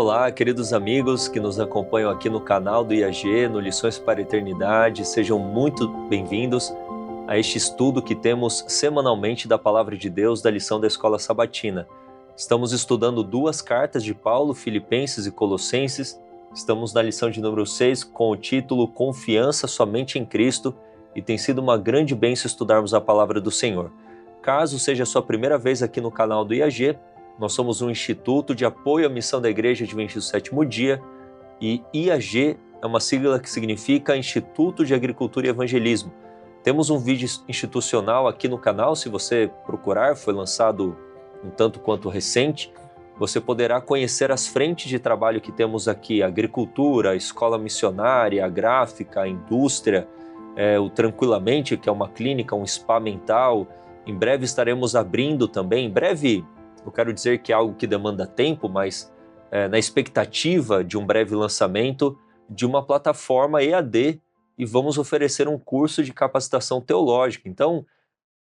Olá, queridos amigos que nos acompanham aqui no canal do IAG, no Lições para a Eternidade. Sejam muito bem-vindos a este estudo que temos semanalmente da Palavra de Deus, da lição da Escola Sabatina. Estamos estudando duas cartas de Paulo, Filipenses e Colossenses. Estamos na lição de número 6 com o título Confiança somente em Cristo e tem sido uma grande bênção estudarmos a Palavra do Senhor. Caso seja a sua primeira vez aqui no canal do IAG, nós somos um instituto de apoio à missão da Igreja Adventista do Sétimo Dia e IAG é uma sigla que significa Instituto de Agricultura e Evangelismo. Temos um vídeo institucional aqui no canal, se você procurar, foi lançado um tanto quanto recente. Você poderá conhecer as frentes de trabalho que temos aqui, a agricultura, a escola missionária, a gráfica, a indústria, o Tranquilamente, que é uma clínica, um spa mental. Em breve estaremos abrindo também, em breve, eu quero dizer que é algo que demanda tempo, mas na expectativa de um breve lançamento de uma plataforma EAD e vamos oferecer um curso de capacitação teológica. Então,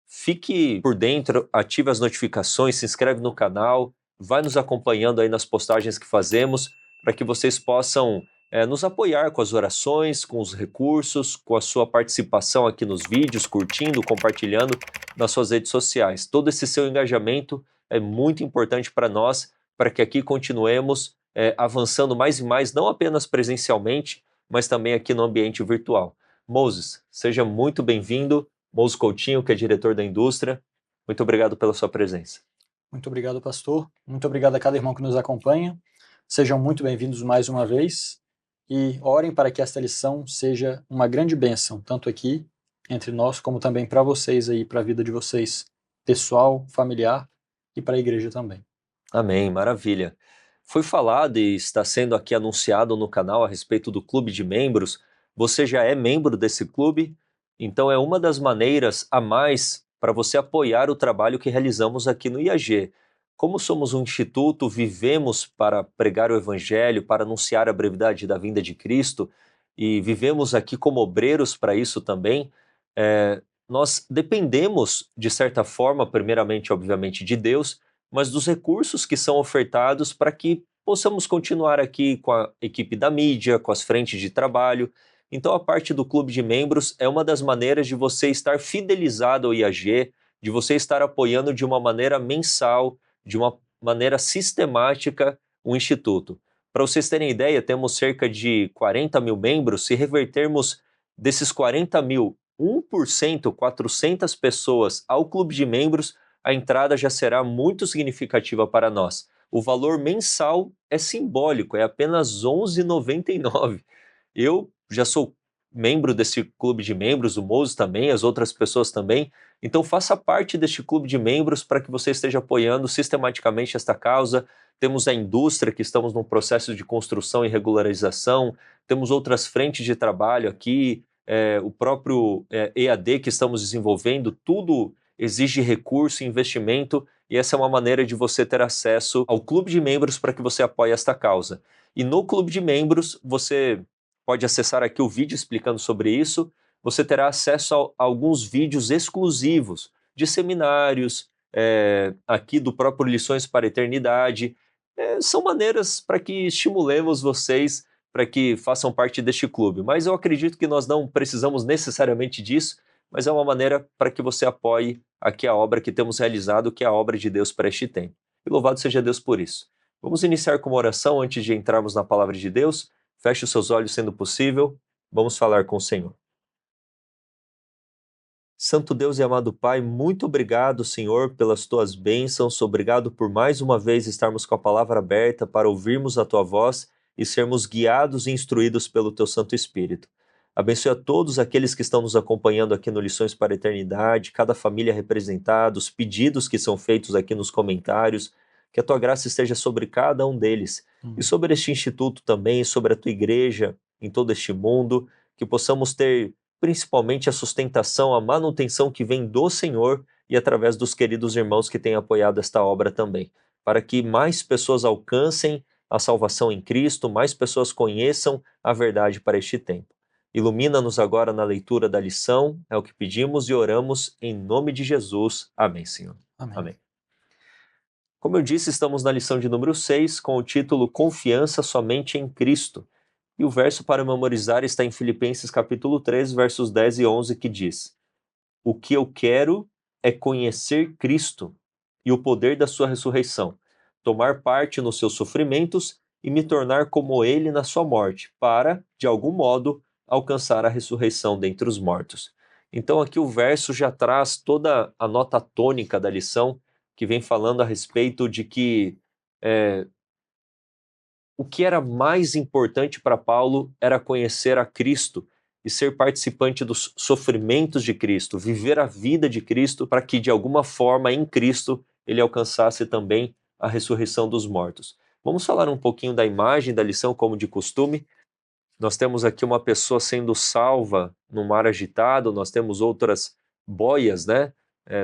fique por dentro, ative as notificações, se inscreve no canal, vai nos acompanhando aí nas postagens que fazemos para que vocês possam nos apoiar com as orações, com os recursos, com a sua participação aqui nos vídeos, curtindo, compartilhando nas suas redes sociais. Todo esse seu engajamento é muito importante para nós, para que aqui continuemos avançando mais e mais, não apenas presencialmente, mas também aqui no ambiente virtual. Moses, seja muito bem-vindo. Moses Coutinho, que é diretor da indústria, muito obrigado pela sua presença. Muito obrigado, pastor. Muito obrigado a cada irmão que nos acompanha. Sejam muito bem-vindos mais uma vez e orem para que esta lição seja uma grande bênção, tanto aqui entre nós, como também para vocês aí, para a vida de vocês, pessoal, familiar e para a igreja também. Amém, maravilha. Foi falado e está sendo aqui anunciado no canal a respeito do clube de membros. Você já é membro desse clube, então é uma das maneiras a mais para você apoiar o trabalho que realizamos aqui no IAG. Como somos um instituto, vivemos para pregar o Evangelho, para anunciar a brevidade da vinda de Cristo, e vivemos aqui como obreiros para isso também, nós dependemos, de certa forma, primeiramente, obviamente, de Deus, mas dos recursos que são ofertados para que possamos continuar aqui com a equipe da mídia, com as frentes de trabalho. Então, a parte do clube de membros é uma das maneiras de você estar fidelizado ao IAG, de você estar apoiando de uma maneira mensal, de uma maneira sistemática o Instituto. Para vocês terem ideia, temos cerca de 40 mil membros. Se revertermos desses 40 mil, 1%, 400 pessoas ao clube de membros, a entrada já será muito significativa para nós. O valor mensal é simbólico, é apenas R$ 11,99. Eu já sou membro desse clube de membros, o Moses também, as outras pessoas também. Então faça parte deste clube de membros para que você esteja apoiando sistematicamente esta causa. Temos a indústria, que estamos num processo de construção e regularização. Temos outras frentes de trabalho aqui, o próprio EAD que estamos desenvolvendo, tudo exige recurso e investimento, e essa é uma maneira de você ter acesso ao clube de membros para que você apoie esta causa. E no clube de membros, você pode acessar aqui o vídeo explicando sobre isso, você terá acesso a alguns vídeos exclusivos de seminários, aqui do próprio Lições para a Eternidade. São maneiras para que estimulemos vocês para que façam parte deste clube, mas eu acredito que nós não precisamos necessariamente disso, mas é uma maneira para que você apoie aqui a obra que temos realizado, que é a obra de Deus para este tempo. E louvado seja Deus por isso. Vamos iniciar com uma oração antes de entrarmos na palavra de Deus. Feche os seus olhos sendo possível. Vamos falar com o Senhor. Santo Deus e amado Pai, muito obrigado, Senhor, pelas tuas bênçãos. Obrigado por mais uma vez estarmos com a palavra aberta para ouvirmos a tua voz e sermos guiados e instruídos pelo teu Santo Espírito. Abençoe a todos aqueles que estão nos acompanhando aqui no Lições para a Eternidade, cada família representada, os pedidos que são feitos aqui nos comentários, que a tua graça esteja sobre cada um deles e sobre este instituto também, sobre a tua igreja em todo este mundo, que possamos ter principalmente a sustentação, a manutenção que vem do Senhor e através dos queridos irmãos que têm apoiado esta obra também, para que mais pessoas alcancem a salvação em Cristo, mais pessoas conheçam a verdade para este tempo. Ilumina-nos agora na leitura da lição, é o que pedimos e oramos em nome de Jesus. Amém, Senhor. Amém. Amém. Como eu disse, estamos na lição de número 6, com o título Confiança somente em Cristo. E o verso para memorizar está em Filipenses capítulo 3, versos 10 e 11, que diz: O que eu quero é conhecer Cristo e o poder da sua ressurreição, tomar parte nos seus sofrimentos e me tornar como ele na sua morte, para, de algum modo, alcançar a ressurreição dentre os mortos. Então aqui o verso já traz toda a nota tônica da lição, que vem falando a respeito de que o que era mais importante para Paulo era conhecer a Cristo e ser participante dos sofrimentos de Cristo, viver a vida de Cristo, para que de alguma forma em Cristo ele alcançasse também a ressurreição dos mortos. Vamos falar um pouquinho da imagem da lição, como de costume. Nós temos aqui uma pessoa sendo salva num mar agitado, nós temos outras boias, né?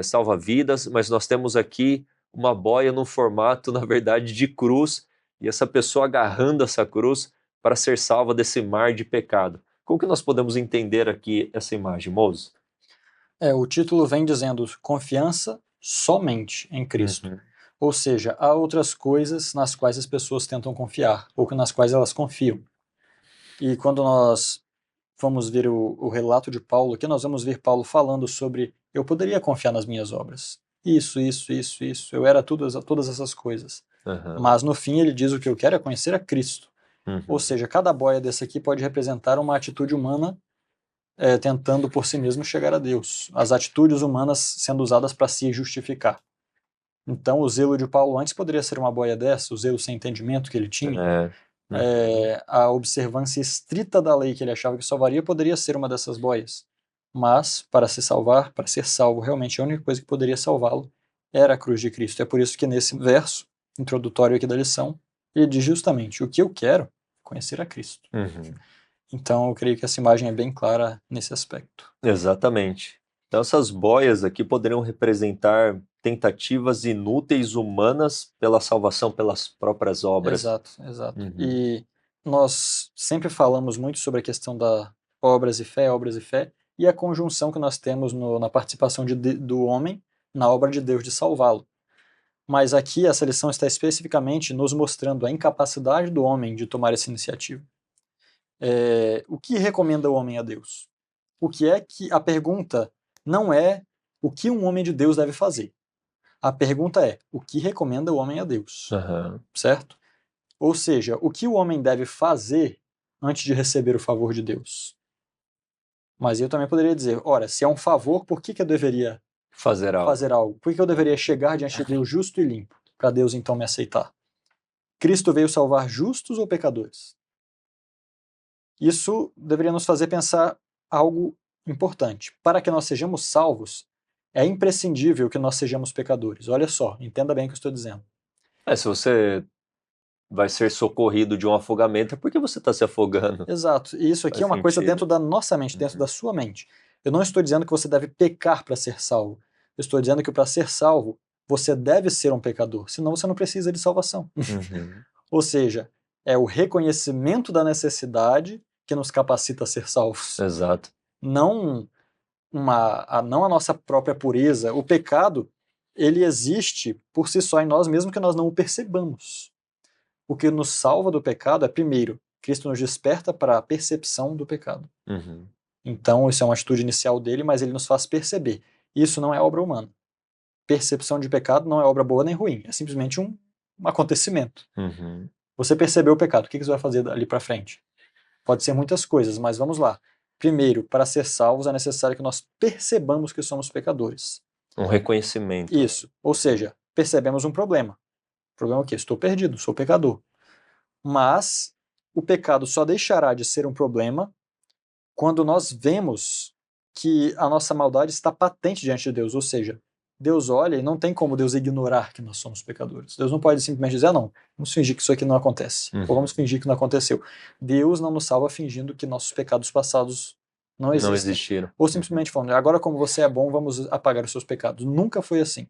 Salva-vidas, mas nós temos aqui uma boia no formato, na verdade, de cruz, e essa pessoa agarrando essa cruz para ser salva desse mar de pecado. Como que nós podemos entender aqui essa imagem, Mose? O título vem dizendo confiança somente em Cristo. Uhum. Ou seja, há outras coisas nas quais as pessoas tentam confiar, ou nas quais elas confiam. E quando nós vamos ver o relato de Paulo, aqui nós vamos ver Paulo falando sobre eu poderia confiar nas minhas obras. Isso. Eu era todas essas coisas. Uhum. Mas no fim ele diz o que eu quero é conhecer a Cristo. Uhum. Ou seja, cada boia dessa aqui pode representar uma atitude humana tentando por si mesmo chegar a Deus. As atitudes humanas sendo usadas para se justificar. Então o zelo de Paulo antes poderia ser uma boia dessa, o zelo sem entendimento que ele tinha. A observância estrita da lei que ele achava que salvaria poderia ser uma dessas boias. Mas, para se salvar, para ser salvo, realmente a única coisa que poderia salvá-lo era a cruz de Cristo. É por isso que nesse verso introdutório aqui da lição, ele diz justamente, o que eu quero é conhecer a Cristo. Uhum. Então eu creio que essa imagem é bem clara nesse aspecto. Exatamente. Então essas boias aqui poderiam representar tentativas inúteis humanas pela salvação pelas próprias obras. Exato. Uhum. E nós sempre falamos muito sobre a questão da obras e fé, e a conjunção que nós temos na participação do homem na obra de Deus de salvá-lo. Mas aqui essa lição está especificamente nos mostrando a incapacidade do homem de tomar essa iniciativa. O que recomenda o homem a Deus? O que é que a pergunta não é o que um homem de Deus deve fazer. A pergunta é o que recomenda o homem a Deus, certo? Ou seja, o que o homem deve fazer antes de receber o favor de Deus? Mas eu também poderia dizer, ora, se é um favor, por que eu deveria fazer algo? Por que eu deveria chegar diante de Deus justo e limpo, para Deus então me aceitar? Cristo veio salvar justos ou pecadores? Isso deveria nos fazer pensar algo importante. Para que nós sejamos salvos, é imprescindível que nós sejamos pecadores. Olha só, entenda bem o que eu estou dizendo. Se você vai ser socorrido de um afogamento, é porque você está se afogando. Exato. E isso aqui é uma coisa dentro da nossa mente, dentro da sua mente. Eu não estou dizendo que você deve pecar para ser salvo. Eu estou dizendo que para ser salvo, você deve ser um pecador. Senão você não precisa de salvação. Ou seja, é o reconhecimento da necessidade que nos capacita a ser salvos. Exato. Não a nossa própria pureza. O pecado, ele existe por si só em nós, mesmo que nós não o percebamos. O que nos salva do pecado é, primeiro, Cristo nos desperta para a percepção do pecado. Então, isso é uma atitude inicial dele, mas ele nos faz perceber. Isso não é obra humana. Percepção de pecado não é obra boa nem ruim, é simplesmente um acontecimento. Você percebeu o pecado, o que você vai fazer ali para frente? Pode ser muitas coisas, mas vamos lá. Primeiro, para ser salvos é necessário que nós percebamos que somos pecadores. Um reconhecimento. Isso. Ou seja, percebemos um problema. O problema é o quê? Estou perdido, sou pecador. Mas o pecado só deixará de ser um problema quando nós vemos que a nossa maldade está patente diante de Deus. Ou seja, Deus olha e não tem como Deus ignorar que nós somos pecadores. Deus não pode simplesmente dizer, não, vamos fingir que isso aqui não acontece. Ou vamos fingir que não aconteceu. Deus não nos salva fingindo que nossos pecados passados não existem. Não existiram. Ou simplesmente falando, agora como você é bom, vamos apagar os seus pecados. Nunca foi assim.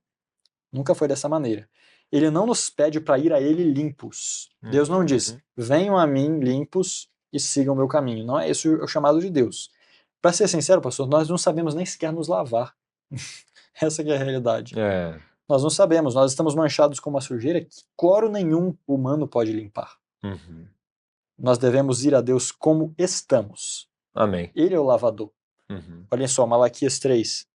Nunca foi dessa maneira. Ele não nos pede para ir a ele limpos. Deus não diz, venham a mim limpos e sigam o meu caminho. Não é esse o chamado de Deus. Para ser sincero, pastor, nós não sabemos nem sequer nos lavar. Essa que é a realidade. Nós não sabemos, nós estamos manchados com uma sujeira que cloro nenhum humano pode limpar. Uhum. Nós devemos ir a Deus como estamos. Amém. Ele é o lavador. Uhum. Olhem só, Malaquias 3,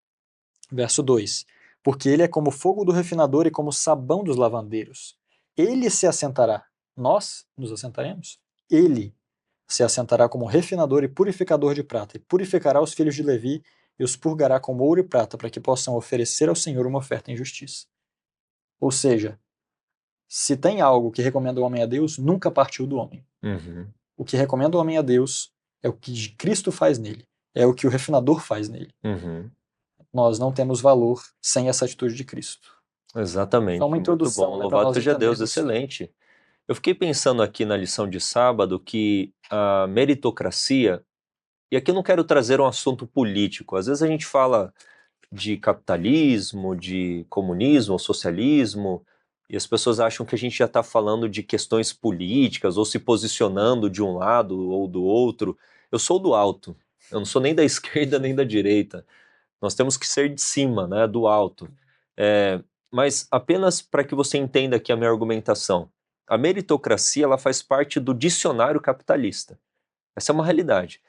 verso 2. Porque ele é como fogo do refinador e como sabão dos lavandeiros. Ele se assentará. Nós nos assentaremos? Ele se assentará como refinador e purificador de prata, e purificará os filhos de Levi e os purgará com ouro e prata, para que possam oferecer ao Senhor uma oferta em justiça. Ou seja, se tem algo que recomenda o homem a Deus, nunca partiu do homem. Uhum. O que recomenda o homem a Deus é o que Cristo faz nele, é o que o refinador faz nele. Uhum. Nós não temos valor sem essa atitude de Cristo. Exatamente. Só uma Muito introdução, bom. né, para Louvado nós seja Deus, entendermos. excelente. Eu fiquei pensando aqui na lição de sábado que a meritocracia, e aqui eu não quero trazer um assunto político, às vezes a gente fala de capitalismo, de comunismo, ou socialismo, e as pessoas acham que a gente já está falando de questões políticas, ou se posicionando de um lado ou do outro. Eu sou do alto, eu não sou nem da esquerda nem da direita. Nós temos que ser de cima, né, do alto. Mas apenas para que você entenda aqui a minha argumentação. A meritocracia ela faz parte do dicionário capitalista. Essa é uma realidade.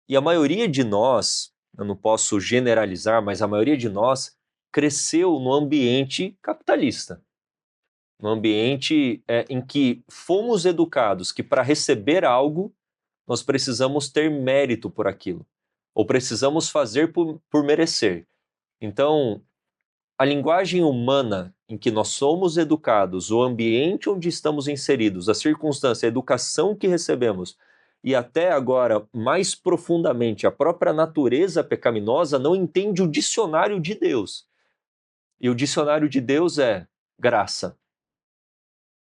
E a maioria de nós, eu não posso generalizar, mas a maioria de nós cresceu no ambiente capitalista. No ambiente em que fomos educados que para receber algo, nós precisamos ter mérito por aquilo. Ou precisamos fazer por merecer. Então, a linguagem humana em que nós somos educados, o ambiente onde estamos inseridos, a circunstância, a educação que recebemos e até agora, mais profundamente, a própria natureza pecaminosa não entende o dicionário de Deus. E o dicionário de Deus é graça.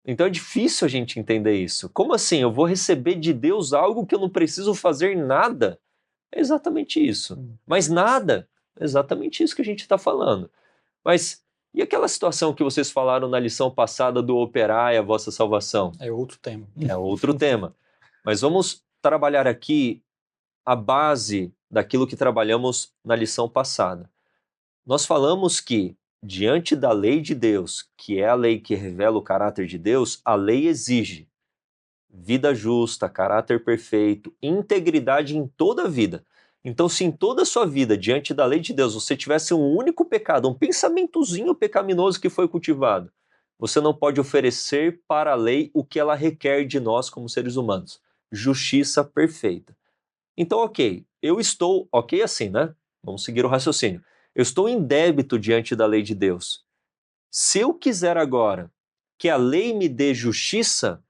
Então é difícil a gente entender isso. Como assim? Eu vou receber de Deus algo que eu não preciso fazer nada? É exatamente isso. Mas nada. É exatamente isso que a gente está falando. Mas e aquela situação que vocês falaram na lição passada do operar a vossa salvação? É outro tema. É outro tema. Mas vamos trabalhar aqui a base daquilo que trabalhamos na lição passada. Nós falamos que, diante da lei de Deus, que é a lei que revela o caráter de Deus, a lei exige vida justa, caráter perfeito, integridade em toda a vida. Então, se em toda a sua vida, diante da lei de Deus, você tivesse um único pecado, um pensamentozinho pecaminoso que foi cultivado, você não pode oferecer para a lei o que ela requer de nós como seres humanos. Justiça perfeita. Então, eu estou, assim, né? Vamos seguir o raciocínio. Eu estou em débito diante da lei de Deus. Se eu quiser agora que a lei me dê justiça,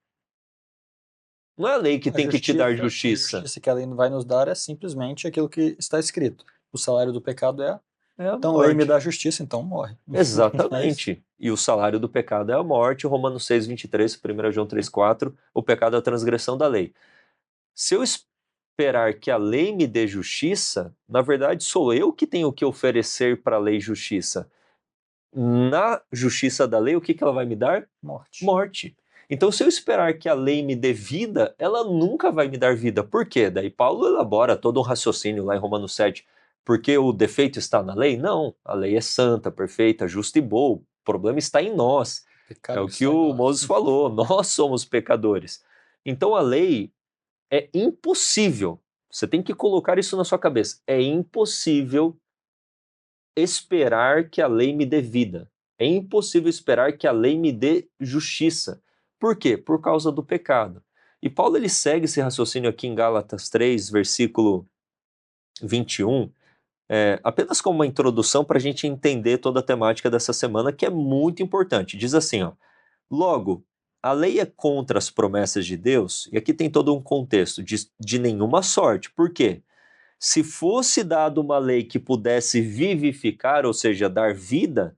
não é a lei que tem que te dar justiça. A justiça que a lei vai nos dar é simplesmente aquilo que está escrito. O salário do pecado é então a lei me dá justiça, então morre. Exatamente. E o salário do pecado é a morte. Romanos 6, 23, 1 João 3, 4, o pecado é a transgressão da lei. Se eu esperar que a lei me dê justiça, na verdade sou eu que tenho que oferecer para a lei justiça. Na justiça da lei, o que ela vai me dar? Morte. Então, se eu esperar que a lei me dê vida, ela nunca vai me dar vida. Por quê? Daí Paulo elabora todo um raciocínio lá em Romanos 7. Porque o defeito está na lei? Não. A lei é santa, perfeita, justa e boa. O problema está em nós. É o que o Moses falou. Nós somos pecadores. Então, a lei é impossível. Você tem que colocar isso na sua cabeça. É impossível esperar que a lei me dê vida. É impossível esperar que a lei me dê justiça. Por quê? Por causa do pecado. E Paulo ele segue esse raciocínio aqui em Gálatas 3, versículo 21, apenas como uma introdução para a gente entender toda a temática dessa semana, que é muito importante. Diz assim, ó, logo, a lei é contra as promessas de Deus, e aqui tem todo um contexto, de nenhuma sorte. Por quê? Se fosse dada uma lei que pudesse vivificar, ou seja, dar vida,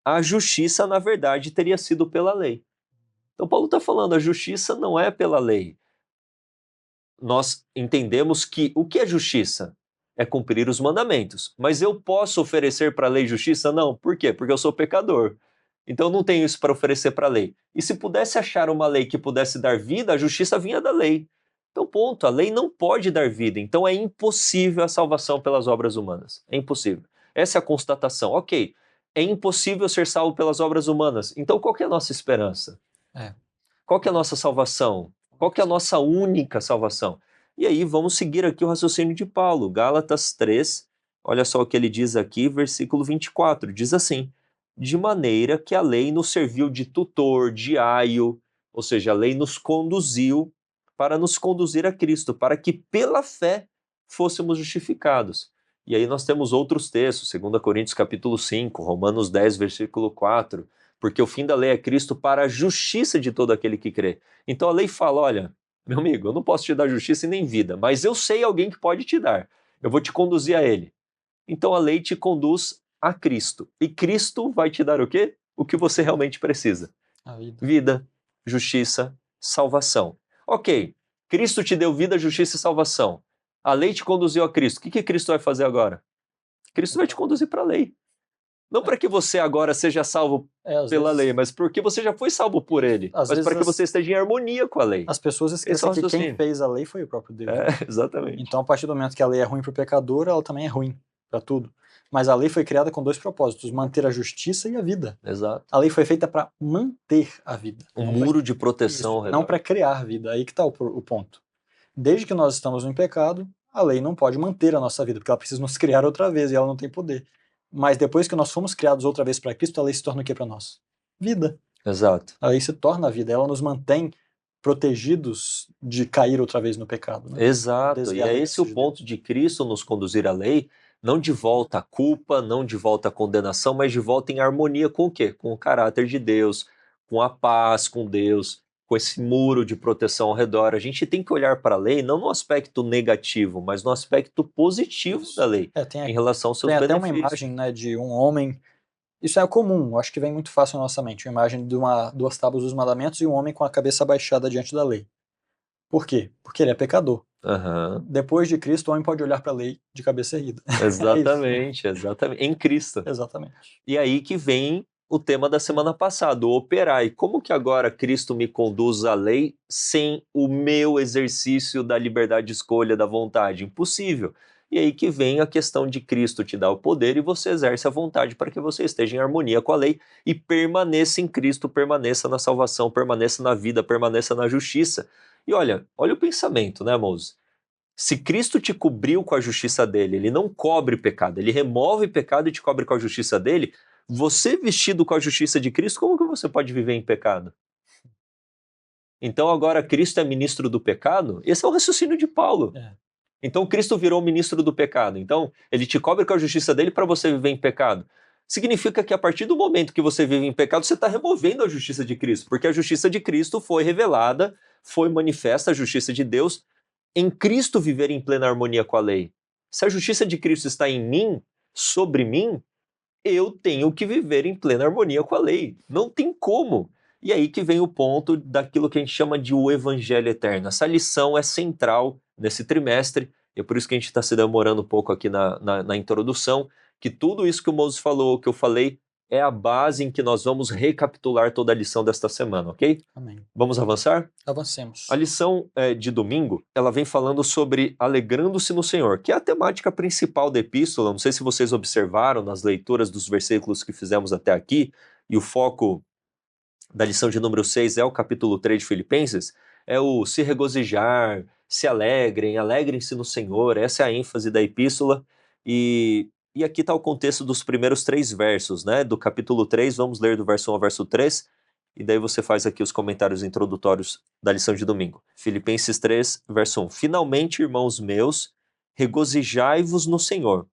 a justiça, na verdade, teria sido pela lei. Então, Paulo está falando, a justiça não é pela lei. Nós entendemos que o que é justiça? É cumprir os mandamentos. Mas eu posso oferecer para a lei justiça? Não. Por quê? Porque eu sou pecador. Então, eu não tenho isso para oferecer para a lei. E se pudesse achar uma lei que pudesse dar vida, a justiça vinha da lei. Então, ponto, a lei não pode dar vida, então é impossível a salvação pelas obras humanas, é impossível. Essa é a constatação, é impossível ser salvo pelas obras humanas. Então qual que é a nossa esperança? Qual que é a nossa salvação? Qual que é a nossa única salvação? E aí vamos seguir aqui o raciocínio de Paulo, Gálatas 3, olha só o que ele diz aqui, versículo 24, diz assim: de maneira que a lei nos serviu de tutor, de aio, ou seja, a lei nos conduziu para nos conduzir a Cristo, para que pela fé fôssemos justificados. E aí nós temos outros textos, 2 Coríntios capítulo 5, Romanos 10, versículo 4, porque o fim da lei é Cristo para a justiça de todo aquele que crê. Então a lei fala, olha, meu amigo, eu não posso te dar justiça e nem vida, mas eu sei alguém que pode te dar. Eu vou te conduzir a ele. Então a lei te conduz a Cristo. E Cristo vai te dar o quê? O que você realmente precisa. A vida. Vida, justiça, salvação. Ok, Cristo te deu vida, justiça e salvação. A lei te conduziu a Cristo. O que Cristo vai fazer agora? Cristo vai te conduzir para a lei. Não para que você agora seja salvo pela lei, mas porque você já foi salvo por ele. Mas para que você esteja em harmonia com a lei. As pessoas esquecem que quem fez a lei foi o próprio Deus. Exatamente. Então, a partir do momento que a lei é ruim para o pecador, ela também é ruim para tudo. Mas a lei foi criada com dois propósitos, manter a justiça e a vida. Exato. A lei foi feita para manter a vida. Um muro de proteção ao redor. Não para criar vida. Aí que está o ponto. Desde que nós estamos no pecado, a lei não pode manter a nossa vida, porque ela precisa nos criar outra vez e ela não tem poder. Mas depois que nós fomos criados outra vez para Cristo, a lei se torna o que para nós? Vida. Exato. A lei se torna a vida, ela nos mantém protegidos de cair outra vez no pecado. Né? Exato, e é esse o ponto de Cristo nos conduzir à lei, não de volta à culpa, não de volta à condenação, mas de volta em harmonia com o quê? Com o caráter de Deus, com a paz com Deus, com esse muro de proteção ao redor. A gente tem que olhar para a lei não no aspecto negativo, mas no aspecto positivo da lei, em relação aos seus benefícios. Tem até uma imagem, né, de um homem, isso é comum, acho que vem muito fácil na nossa mente, uma imagem de duas tábuas dos mandamentos e um homem com a cabeça abaixada diante da lei. Por quê? Porque ele é pecador. Depois de Cristo, o homem pode olhar para a lei de cabeça erguida. Exatamente, exatamente. Em Cristo. Exatamente. E aí que vem o tema da semana passada, o operai. Como que agora Cristo me conduz à lei sem o meu exercício da liberdade de escolha, da vontade? Impossível. E aí que vem a questão de Cristo te dar o poder e você exerce a vontade para que você esteja em harmonia com a lei e permaneça em Cristo, permaneça na salvação, permaneça na vida, permaneça na justiça. E olha o pensamento, né, Moses? Se Cristo te cobriu com a justiça dele, ele não cobre pecado, ele remove pecado e te cobre com a justiça dele, você vestido com a justiça de Cristo, como que você pode viver em pecado? Então agora Cristo é ministro do pecado? Esse é o raciocínio de Paulo. Então Cristo virou ministro do pecado. Então ele te cobre com a justiça dele para você viver em pecado. Significa que a partir do momento que você vive em pecado, você está removendo a justiça de Cristo, porque a justiça de Cristo foi revelada, foi manifesta a justiça de Deus, em Cristo viver em plena harmonia com a lei. Se a justiça de Cristo está em mim, sobre mim, eu tenho que viver em plena harmonia com a lei. Não tem como. E aí que vem o ponto daquilo que a gente chama de o evangelho eterno. Essa lição é central nesse trimestre, e é por isso que a gente está se demorando um pouco aqui na introdução, que tudo isso que o Moses falou, que eu falei, é a base em que nós vamos recapitular toda a lição desta semana, ok? Amém. Vamos avançar? Avancemos. A lição de domingo, ela vem falando sobre alegrando-se no Senhor, que é a temática principal da epístola. Não sei se vocês observaram nas leituras dos versículos que fizemos até aqui, e o foco da lição de número 6 é o capítulo 3 de Filipenses, é o se regozijar, se alegrem, alegrem-se no Senhor, essa é a ênfase da epístola, e aqui está o contexto dos primeiros 3 versos, né, do capítulo 3, vamos ler do verso 1 ao verso 3, e daí você faz aqui os comentários introdutórios da lição de domingo. Filipenses 3, verso 1. Finalmente, irmãos meus, regozijai-vos no Senhor.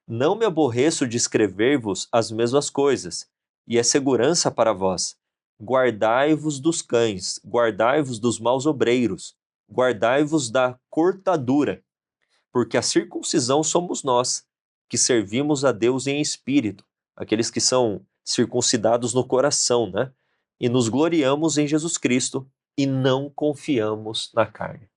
Não me aborreço de escrever-vos as mesmas coisas, e é segurança para vós. Guardai-vos dos cães, guardai-vos dos maus obreiros, guardai-vos da cortadura, porque a circuncisão somos nós, que servimos a Deus em espírito, aqueles que são circuncidados no coração, né? E nos gloriamos em Jesus Cristo e não confiamos na carne.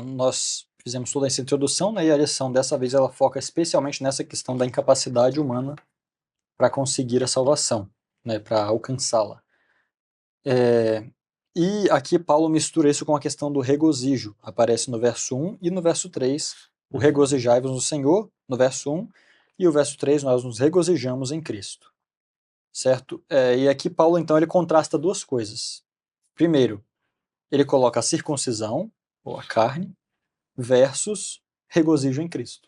Nós fizemos toda essa introdução, né, e a lição dessa vez ela foca especialmente nessa questão da incapacidade humana para conseguir a salvação, né, para alcançá-la. E aqui Paulo mistura isso com a questão do regozijo. Aparece no verso 1 e no verso 3, o regozijai-vos no Senhor, no verso 1, E o verso 3, nós nos regozijamos em Cristo. Certo? E aqui Paulo, então, ele contrasta duas coisas. Primeiro, ele coloca a circuncisão, ou a carne, versus regozijo em Cristo.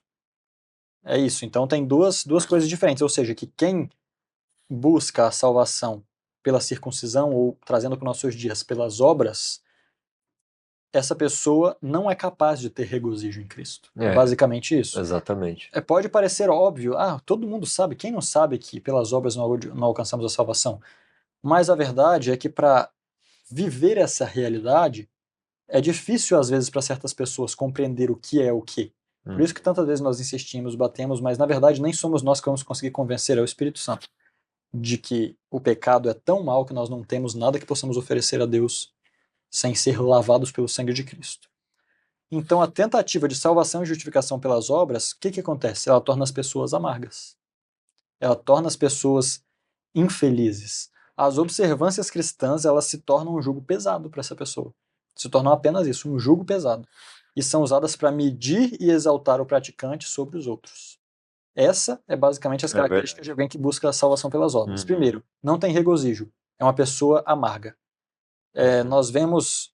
É isso. Então tem duas coisas diferentes. Ou seja, que quem busca a salvação pela circuncisão, ou trazendo para os nossos dias pelas obras, essa pessoa não é capaz de ter regozijo em Cristo. É basicamente isso. Exatamente. Pode parecer óbvio, todo mundo sabe, quem não sabe que pelas obras não alcançamos a salvação? Mas a verdade é que para viver essa realidade, é difícil às vezes para certas pessoas compreender o que é o que. Por isso que tantas vezes nós insistimos, batemos, mas na verdade nem somos nós que vamos conseguir convencer, é o Espírito Santo, de que o pecado é tão mal que nós não temos nada que possamos oferecer a Deus sem ser lavados pelo sangue de Cristo. Então a tentativa de salvação e justificação pelas obras, o que acontece? Ela torna as pessoas amargas. Ela torna as pessoas infelizes. As observâncias cristãs, elas se tornam um jugo pesado para essa pessoa. Se tornam apenas isso, um jugo pesado. E são usadas para medir e exaltar o praticante sobre os outros. Essa é basicamente as características de alguém que busca a salvação pelas obras. Primeiro, não tem regozijo. É uma pessoa amarga. Nós vemos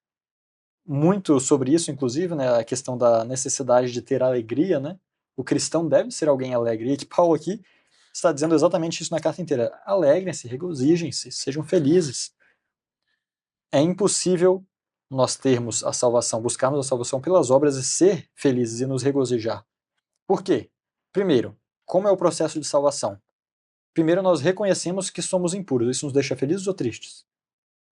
muito sobre isso, inclusive, né, a questão da necessidade de ter alegria, né? O cristão deve ser alguém alegre. E que Paulo aqui está dizendo exatamente isso na carta inteira. Alegrem-se, regozijem-se, sejam felizes. É impossível nós termos a salvação, buscarmos a salvação pelas obras e ser felizes e nos regozijar. Por quê? Primeiro, como é o processo de salvação? Primeiro, nós reconhecemos que somos impuros. Isso nos deixa felizes ou tristes?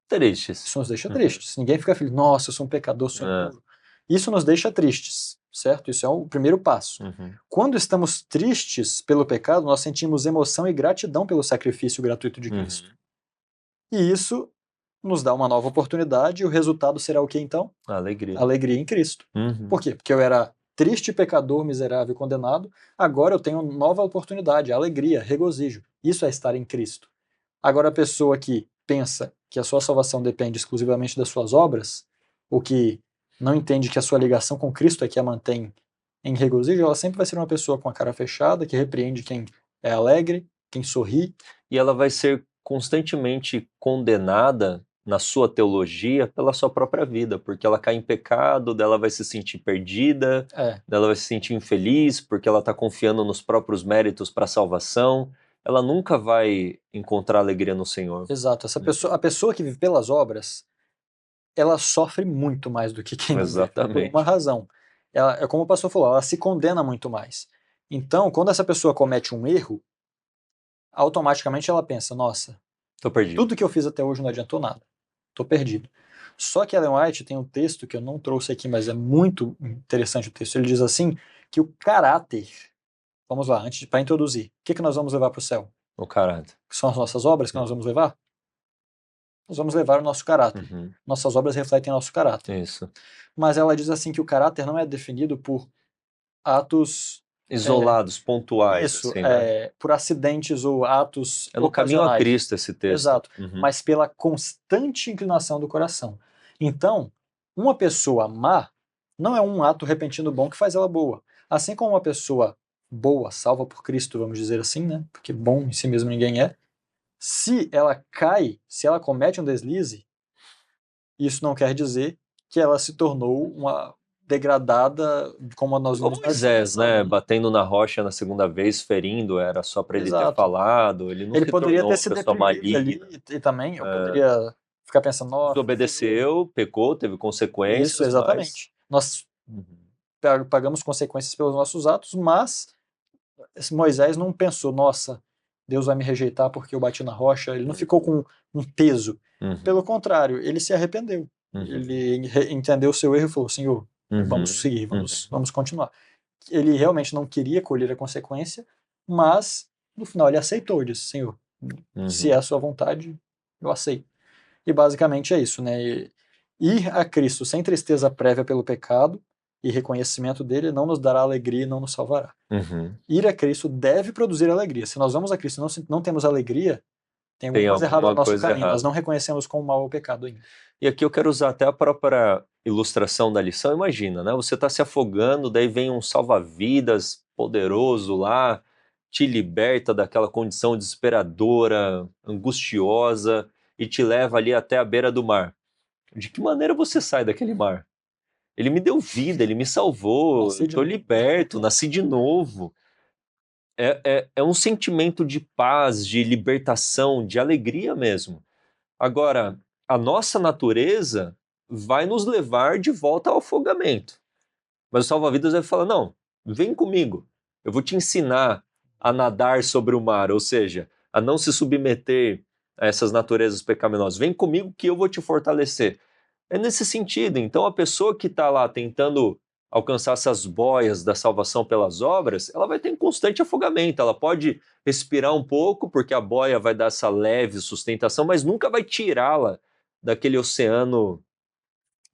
Tristes. Isso nos deixa tristes. Ninguém fica feliz. Nossa, eu sou um pecador, sou impuro. Isso nos deixa tristes, certo? Isso é o primeiro passo. Quando estamos tristes pelo pecado, nós sentimos emoção e gratidão pelo sacrifício gratuito de Cristo. E isso nos dá uma nova oportunidade e o resultado será o que então? Alegria. Alegria em Cristo. Por quê? Porque eu era triste, pecador, miserável e condenado, agora eu tenho nova oportunidade, alegria, regozijo. Isso é estar em Cristo. Agora a pessoa que pensa que a sua salvação depende exclusivamente das suas obras, ou que não entende que a sua ligação com Cristo é que a mantém em regozijo, ela sempre vai ser uma pessoa com a cara fechada, que repreende quem é alegre, quem sorri. E ela vai ser constantemente condenada na sua teologia pela sua própria vida, porque ela cai em pecado, dela vai se sentir perdida, dela vai se sentir infeliz, porque ela está confiando nos próprios méritos para a salvação. Ela nunca vai encontrar alegria no Senhor. Exato. A pessoa que vive pelas obras, ela sofre muito mais do que quem não vive, por uma razão. É como o pastor falou, ela se condena muito mais. Então, quando essa pessoa comete um erro, automaticamente ela pensa, nossa, tô perdido. Tudo que eu fiz até hoje não adiantou nada. Tô perdido. Só que Ellen White tem um texto que eu não trouxe aqui, mas é muito interessante o texto. Ele diz assim, que o caráter, vamos lá, para introduzir, o que nós vamos levar para o céu? O caráter. São as nossas obras que nós vamos levar? Nós vamos levar o nosso caráter. Nossas obras refletem nosso caráter. Isso. Mas ela diz assim que o caráter não é definido por atos isolados, pontuais. Isso, assim, né? por acidentes ou atos É no caminho a ocasionais. Cristo esse texto. Exato, mas pela constante inclinação do coração. Então, uma pessoa má não é um ato repentino bom que faz ela boa. Assim como uma pessoa boa, salva por Cristo, vamos dizer assim, né? Porque bom em si mesmo ninguém é. Se ela cai, se ela comete um deslize, isso não quer dizer que ela se tornou uma degradada, como nós vimos na Moisés, né? Batendo na rocha na segunda vez, ferindo, era só para ele ter falado. Ele não poderia ter se deprimido ali e também, eu poderia ficar pensando, nossa... Obedeceu, pecou, teve consequências. Isso, exatamente. Nós pagamos consequências pelos nossos atos, mas Moisés não pensou, nossa, Deus vai me rejeitar porque eu bati na rocha. Ele não ficou com um peso. Pelo contrário, ele se arrependeu. Ele entendeu o seu erro e falou, Senhor, vamos seguir, vamos continuar. Ele realmente não queria colher a consequência, mas no final ele aceitou, disse, Senhor, se é a sua vontade, eu aceito. E basicamente é isso, né? Ir a Cristo sem tristeza prévia pelo pecado e reconhecimento dele não nos dará alegria e não nos salvará. Ir a Cristo deve produzir alegria. Se nós vamos a Cristo e não temos alegria, tem alguma coisa errada no nosso caminho. Nós não reconhecemos quão mal é o pecado ainda. E aqui eu quero usar até a própria ilustração da lição. Imagina, né? Você está se afogando, daí vem um salva-vidas poderoso lá, te liberta daquela condição desesperadora, angustiosa e te leva ali até a beira do mar. De que maneira você sai daquele mar? Ele me deu vida, ele me salvou, Nasci eu de estou novo. liberto, nasci de novo. É um sentimento de paz, de libertação, de alegria mesmo. Agora, a nossa natureza vai nos levar de volta ao afogamento. Mas o salva-vidas vai falar: não, vem comigo, eu vou te ensinar a nadar sobre o mar, ou seja, a não se submeter a essas naturezas pecaminosas. Vem comigo que eu vou te fortalecer. É nesse sentido. Então, a pessoa que está lá tentando alcançar essas boias da salvação pelas obras, ela vai ter um constante afogamento. Ela pode respirar um pouco, porque a boia vai dar essa leve sustentação, mas nunca vai tirá-la daquele oceano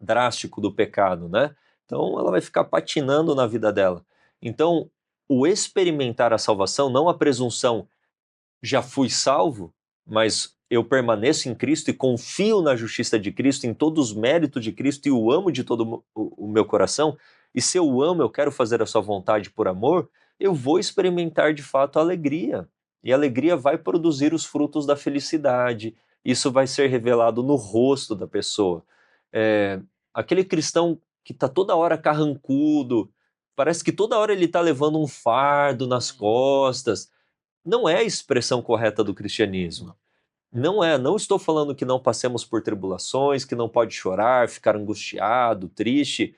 drástico do pecado, né? Então, ela vai ficar patinando na vida dela. Então, o experimentar a salvação, não a presunção, já fui salvo, mas eu permaneço em Cristo e confio na justiça de Cristo, em todos os méritos de Cristo e o amo de todo o meu coração. E se eu amo, eu quero fazer a sua vontade por amor, eu vou experimentar de fato a alegria. E a alegria vai produzir os frutos da felicidade. Isso vai ser revelado no rosto da pessoa. É, aquele cristão que está toda hora carrancudo, parece que toda hora ele está levando um fardo nas costas, não é a expressão correta do cristianismo. Não é, não estou falando que não passemos por tribulações, que não pode chorar, ficar angustiado, triste,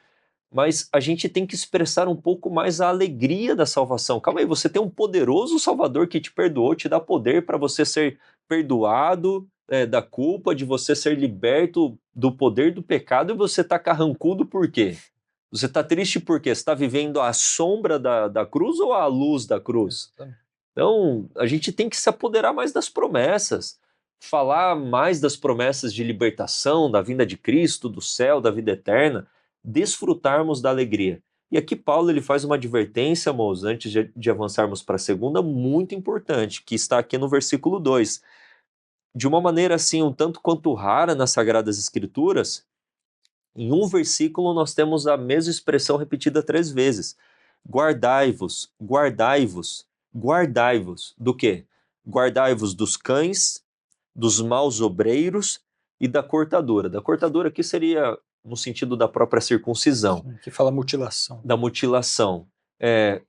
mas a gente tem que expressar um pouco mais a alegria da salvação. Calma aí, você tem um poderoso Salvador que te perdoou, te dá poder para você ser perdoado da culpa, de você ser liberto do poder do pecado, e você está carrancudo por quê? Você está triste por quê? Você está vivendo à sombra da cruz ou à luz da cruz? Então, a gente tem que se apoderar mais das promessas, falar mais das promessas de libertação, da vinda de Cristo, do céu, da vida eterna, desfrutarmos da alegria. E aqui Paulo ele faz uma advertência, moços, antes de avançarmos para a segunda, muito importante, que está aqui no versículo 2. De uma maneira assim, um tanto quanto rara nas Sagradas Escrituras, em um versículo nós temos a mesma expressão repetida 3 vezes. Guardai-vos, guardai-vos, guardai-vos do quê? Guardai-vos dos cães, dos maus obreiros e da cortadora. Da cortadora aqui seria no sentido da própria circuncisão. Que fala mutilação. Da mutilação.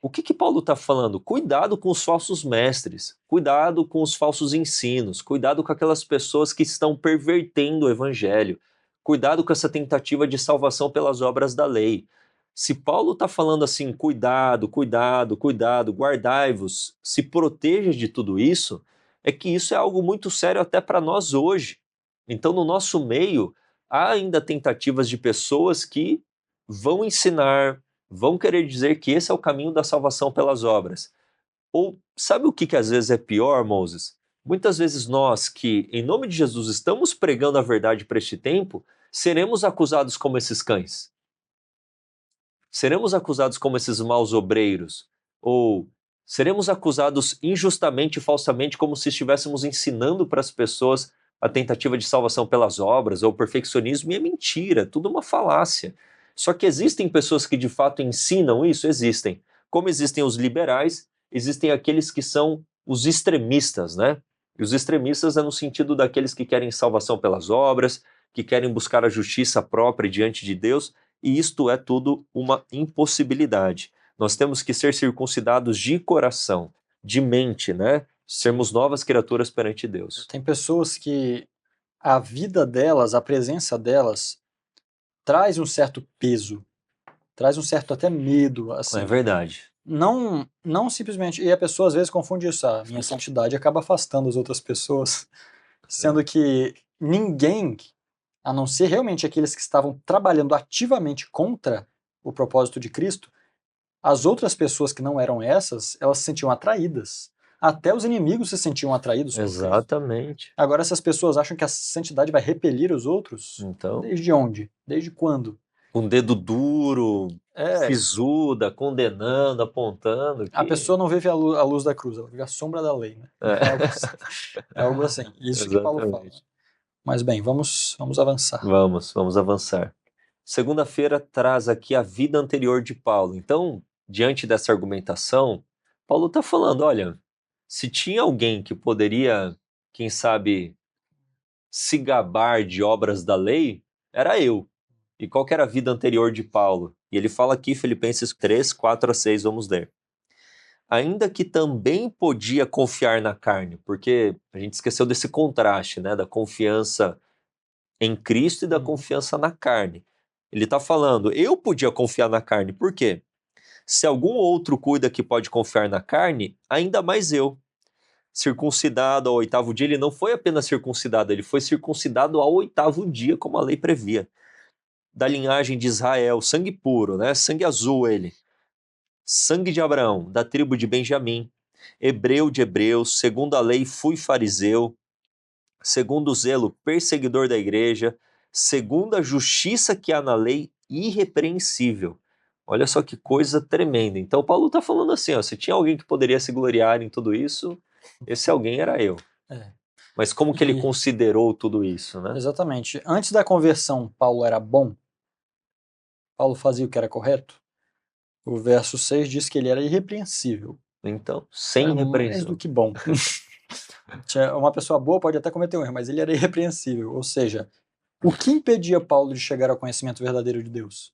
O que Paulo está falando? Cuidado com os falsos mestres, cuidado com os falsos ensinos, cuidado com aquelas pessoas que estão pervertendo o evangelho, cuidado com essa tentativa de salvação pelas obras da lei. Se Paulo está falando assim, cuidado, cuidado, cuidado, guardai-vos, se proteja de tudo isso, é que isso é algo muito sério até para nós hoje. Então, no nosso meio, há ainda tentativas de pessoas que vão ensinar, vão querer dizer que esse é o caminho da salvação pelas obras. Ou sabe o que às vezes é pior, Moses? Muitas vezes nós que, em nome de Jesus, estamos pregando a verdade para este tempo, seremos acusados como esses cães. Seremos acusados como esses maus obreiros. Ou seremos acusados injustamente e falsamente como se estivéssemos ensinando para as pessoas a tentativa de salvação pelas obras ou perfeccionismo, e é mentira, tudo uma falácia. Só que existem pessoas que de fato ensinam isso? Existem. Como existem os liberais, existem aqueles que são os extremistas, né? E os extremistas é no sentido daqueles que querem salvação pelas obras, que querem buscar a justiça própria diante de Deus, e isto é tudo uma impossibilidade. Nós temos que ser circuncidados de coração, de mente, né? Sermos novas criaturas perante Deus. Tem pessoas que a vida delas, a presença delas, traz um certo peso, traz um certo até medo, assim. É verdade. Não simplesmente, e a pessoa às vezes confunde isso, a minha santidade acaba afastando as outras pessoas, sendo que ninguém, a não ser realmente aqueles que estavam trabalhando ativamente contra o propósito de Cristo, as outras pessoas que não eram essas, elas se sentiam atraídas. Até os inimigos se sentiam atraídos por Cristo. Exatamente. Agora essas pessoas acham que a santidade vai repelir os outros? Então, Desde onde? Desde quando? com dedo duro, sisuda, condenando, apontando. A pessoa não vive a luz da cruz, ela vive a sombra da lei, né? É algo assim. Isso que Paulo fala. Mas bem, vamos avançar. Vamos avançar. Segunda-feira traz aqui a vida anterior de Paulo. Então, diante dessa argumentação, Paulo está falando, olha, Se tinha alguém que poderia, quem sabe, se gabar de obras da lei, era eu. E qual que era a vida anterior de Paulo? E ele fala aqui, Filipenses 3, 4 a 6, vamos ler. Ainda que também podia confiar na carne, porque a gente esqueceu desse contraste, né, da confiança em Cristo e da confiança na carne. Ele está falando, eu podia confiar na carne, por quê? Se algum outro cuida que pode confiar na carne, ainda mais eu. Circuncidado ao 8º dia, ele não foi apenas circuncidado, ele foi circuncidado ao 8º dia, como a lei previa. Da linhagem de Israel, sangue puro, né? Sangue azul ele. Sangue de Abraão, da tribo de Benjamim. Hebreu de hebreus, segundo a lei fui fariseu, segundo o zelo perseguidor da igreja, segundo a justiça que há na lei, irrepreensível. Olha só que coisa tremenda. Então Paulo está falando assim, ó, se tinha alguém que poderia se gloriar em tudo isso, esse alguém era eu. É. Mas como que ele considerou tudo isso, né? Exatamente. Antes da conversão, Paulo era bom? Paulo fazia o que era correto? O verso 6 diz que ele era irrepreensível. Então, sem Mais repreensão. do que bom. Uma pessoa boa pode até cometer um erro, mas ele era irrepreensível. Ou seja, o que impedia Paulo de chegar ao conhecimento verdadeiro de Deus?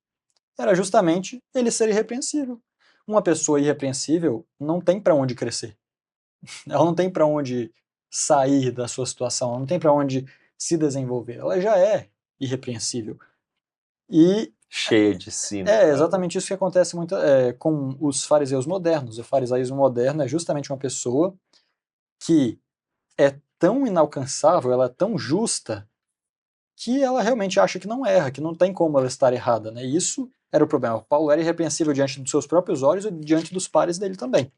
Era justamente ele ser irrepreensível. Uma pessoa irrepreensível não tem para onde crescer. Ela não tem para onde sair da sua situação, ela não tem para onde se desenvolver. Ela já é irrepreensível. E cheia de si, né? é exatamente isso que acontece muito com os fariseus modernos. O farisaísmo moderno é justamente uma pessoa que é tão inalcançável, ela é tão justa, que ela realmente acha que não erra, que não tem como ela estar errada, né? E isso era o problema. Paulo era irrepreensível diante dos seus próprios olhos e diante dos pares dele também.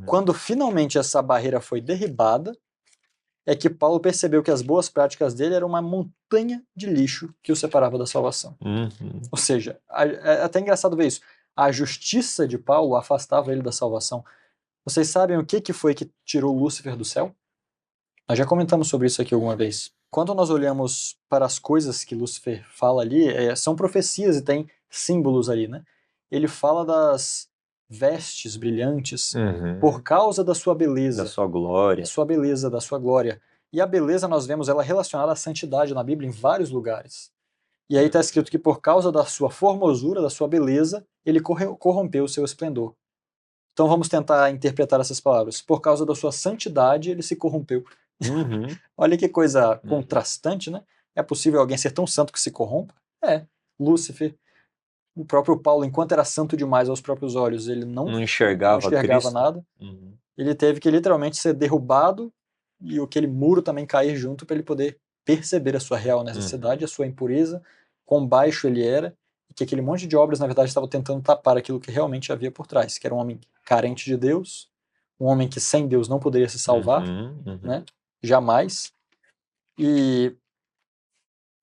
Quando finalmente essa barreira foi derribada, é que Paulo percebeu que as boas práticas dele eram uma montanha de lixo que o separava da salvação. Ou seja, é até engraçado ver isso. A justiça de Paulo afastava ele da salvação. Vocês sabem o que foi que tirou Lúcifer do céu? Nós já comentamos sobre isso aqui alguma vez. Quando nós olhamos para as coisas que Lúcifer fala ali, são profecias e tem símbolos ali, né? Ele fala das vestes brilhantes por causa da sua beleza. Da sua glória. Da sua beleza, da sua glória. E a beleza nós vemos ela relacionada à santidade na Bíblia em vários lugares. E aí está escrito que por causa da sua formosura, da sua beleza, ele corrompeu o seu esplendor. Então vamos tentar interpretar essas palavras. Por causa da sua santidade, ele se corrompeu. Olha que coisa contrastante, né? É possível alguém ser tão santo que se corrompa? É. Lúcifer, o próprio Paulo, enquanto era santo demais aos próprios olhos, ele não enxergava Cristo. nada. Ele teve que literalmente ser derrubado e aquele muro também cair junto para ele poder perceber a sua real necessidade, a sua impureza, quão baixo ele era, e que aquele monte de obras, na verdade, estava tentando tapar aquilo que realmente havia por trás, que era um homem carente de Deus, um homem que sem Deus não poderia se salvar, né? Jamais. E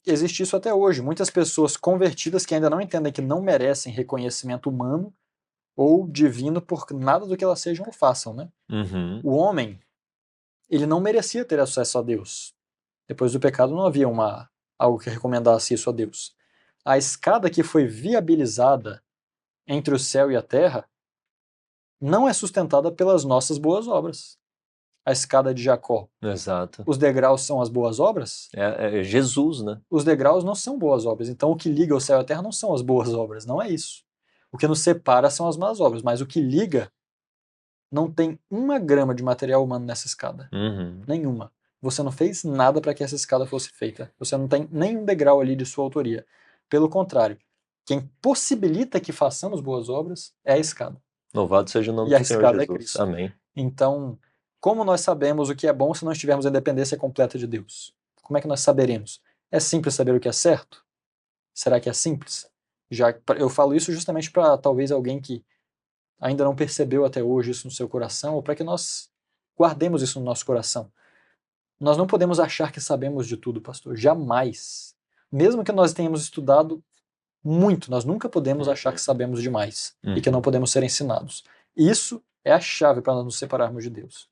existe isso até hoje. Muitas pessoas convertidas que ainda não entendem que não merecem reconhecimento humano ou divino por nada do que elas sejam ou façam, né? O homem, ele não merecia ter acesso a Deus. Depois do pecado não havia algo que recomendasse isso a Deus. A escada que foi viabilizada entre o céu e a terra não é sustentada pelas nossas boas obras. A escada de Jacó. Exato. Os degraus são as boas obras? É Jesus, né? Os degraus não são boas obras. Então o que liga o céu e a terra não são as boas obras, não é isso. O que nos separa são as más obras, mas o que liga não tem 1 grama de material humano nessa escada. Nenhuma. Você não fez nada para que essa escada fosse feita. Você não tem nenhum degrau ali de sua autoria. Pelo contrário, quem possibilita que façamos boas obras é a escada. Louvado seja o nome E a do Senhor escada é Jesus. Cristo. Amém. Então, como nós sabemos o que é bom se não estivermos em dependência completa de Deus? Como é que nós saberemos? É simples saber o que é certo? Será que é simples? Eu falo isso justamente para talvez alguém que ainda não percebeu até hoje isso no seu coração, ou para que nós guardemos isso no nosso coração. Nós não podemos achar que sabemos de tudo, pastor. Jamais. Mesmo que nós tenhamos estudado muito, nós nunca podemos achar que sabemos demais e que não podemos ser ensinados. Isso é a chave para nós nos separarmos de Deus.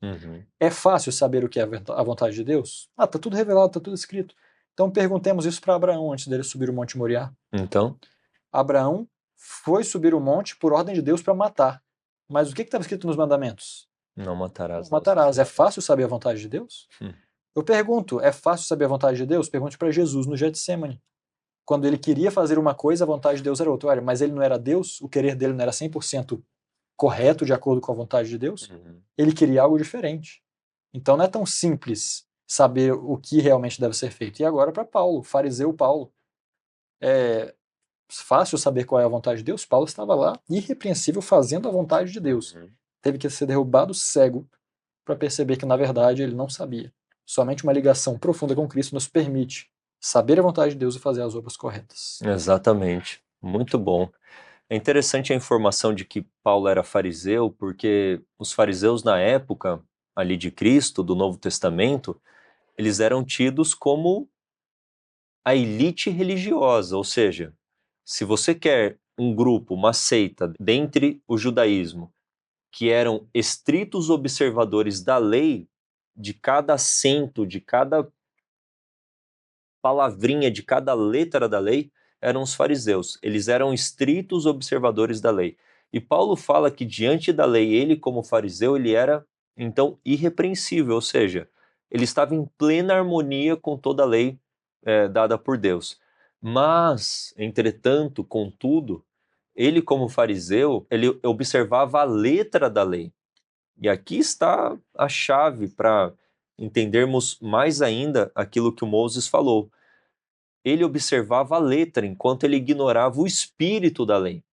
É fácil saber o que é a vontade de Deus? Tá tudo revelado, tá tudo escrito. Então perguntemos isso para Abraão antes dele subir o Monte Moriá. Então? Abraão foi subir o monte por ordem de Deus para matar. Mas o que estava escrito nos mandamentos? Não matarás. Não matarás. É fácil saber a vontade de Deus? Hum. Eu pergunto, é fácil saber a vontade de Deus? Pergunte para Jesus no Getsemane. Quando ele queria fazer uma coisa, a vontade de Deus era outra. Olha, mas ele não era Deus? O querer dele não era 100% correto, de acordo com a vontade de Deus? Uhum. Ele queria algo diferente. Então não é tão simples saber o que realmente deve ser feito. E agora para Paulo, fariseu Paulo. É fácil saber qual é a vontade de Deus? Paulo estava lá, irrepreensível, fazendo a vontade de Deus. Uhum. Teve que ser derrubado cego para perceber que, na verdade, ele não sabia. Somente uma ligação profunda com Cristo nos permite saber a vontade de Deus e fazer as obras corretas. Exatamente. Muito bom. É interessante a informação de que Paulo era fariseu, porque os fariseus na época ali de Cristo, do Novo Testamento, eles eram tidos como a elite religiosa, ou seja, se você quer um grupo, uma seita dentre o judaísmo, que eram estritos observadores da lei, de cada acento, de cada palavrinha, de cada letra da lei, eram os fariseus. Eles eram estritos observadores da lei. E Paulo fala que diante da lei, ele como fariseu, ele era então irrepreensível, ou seja, ele estava em plena harmonia com toda a lei dada por Deus. Mas, entretanto, contudo, ele como fariseu, ele observava a letra da lei. E aqui está a chave para entendermos mais ainda aquilo que o Moses falou. Ele observava a letra, enquanto ele ignorava o espírito da lei.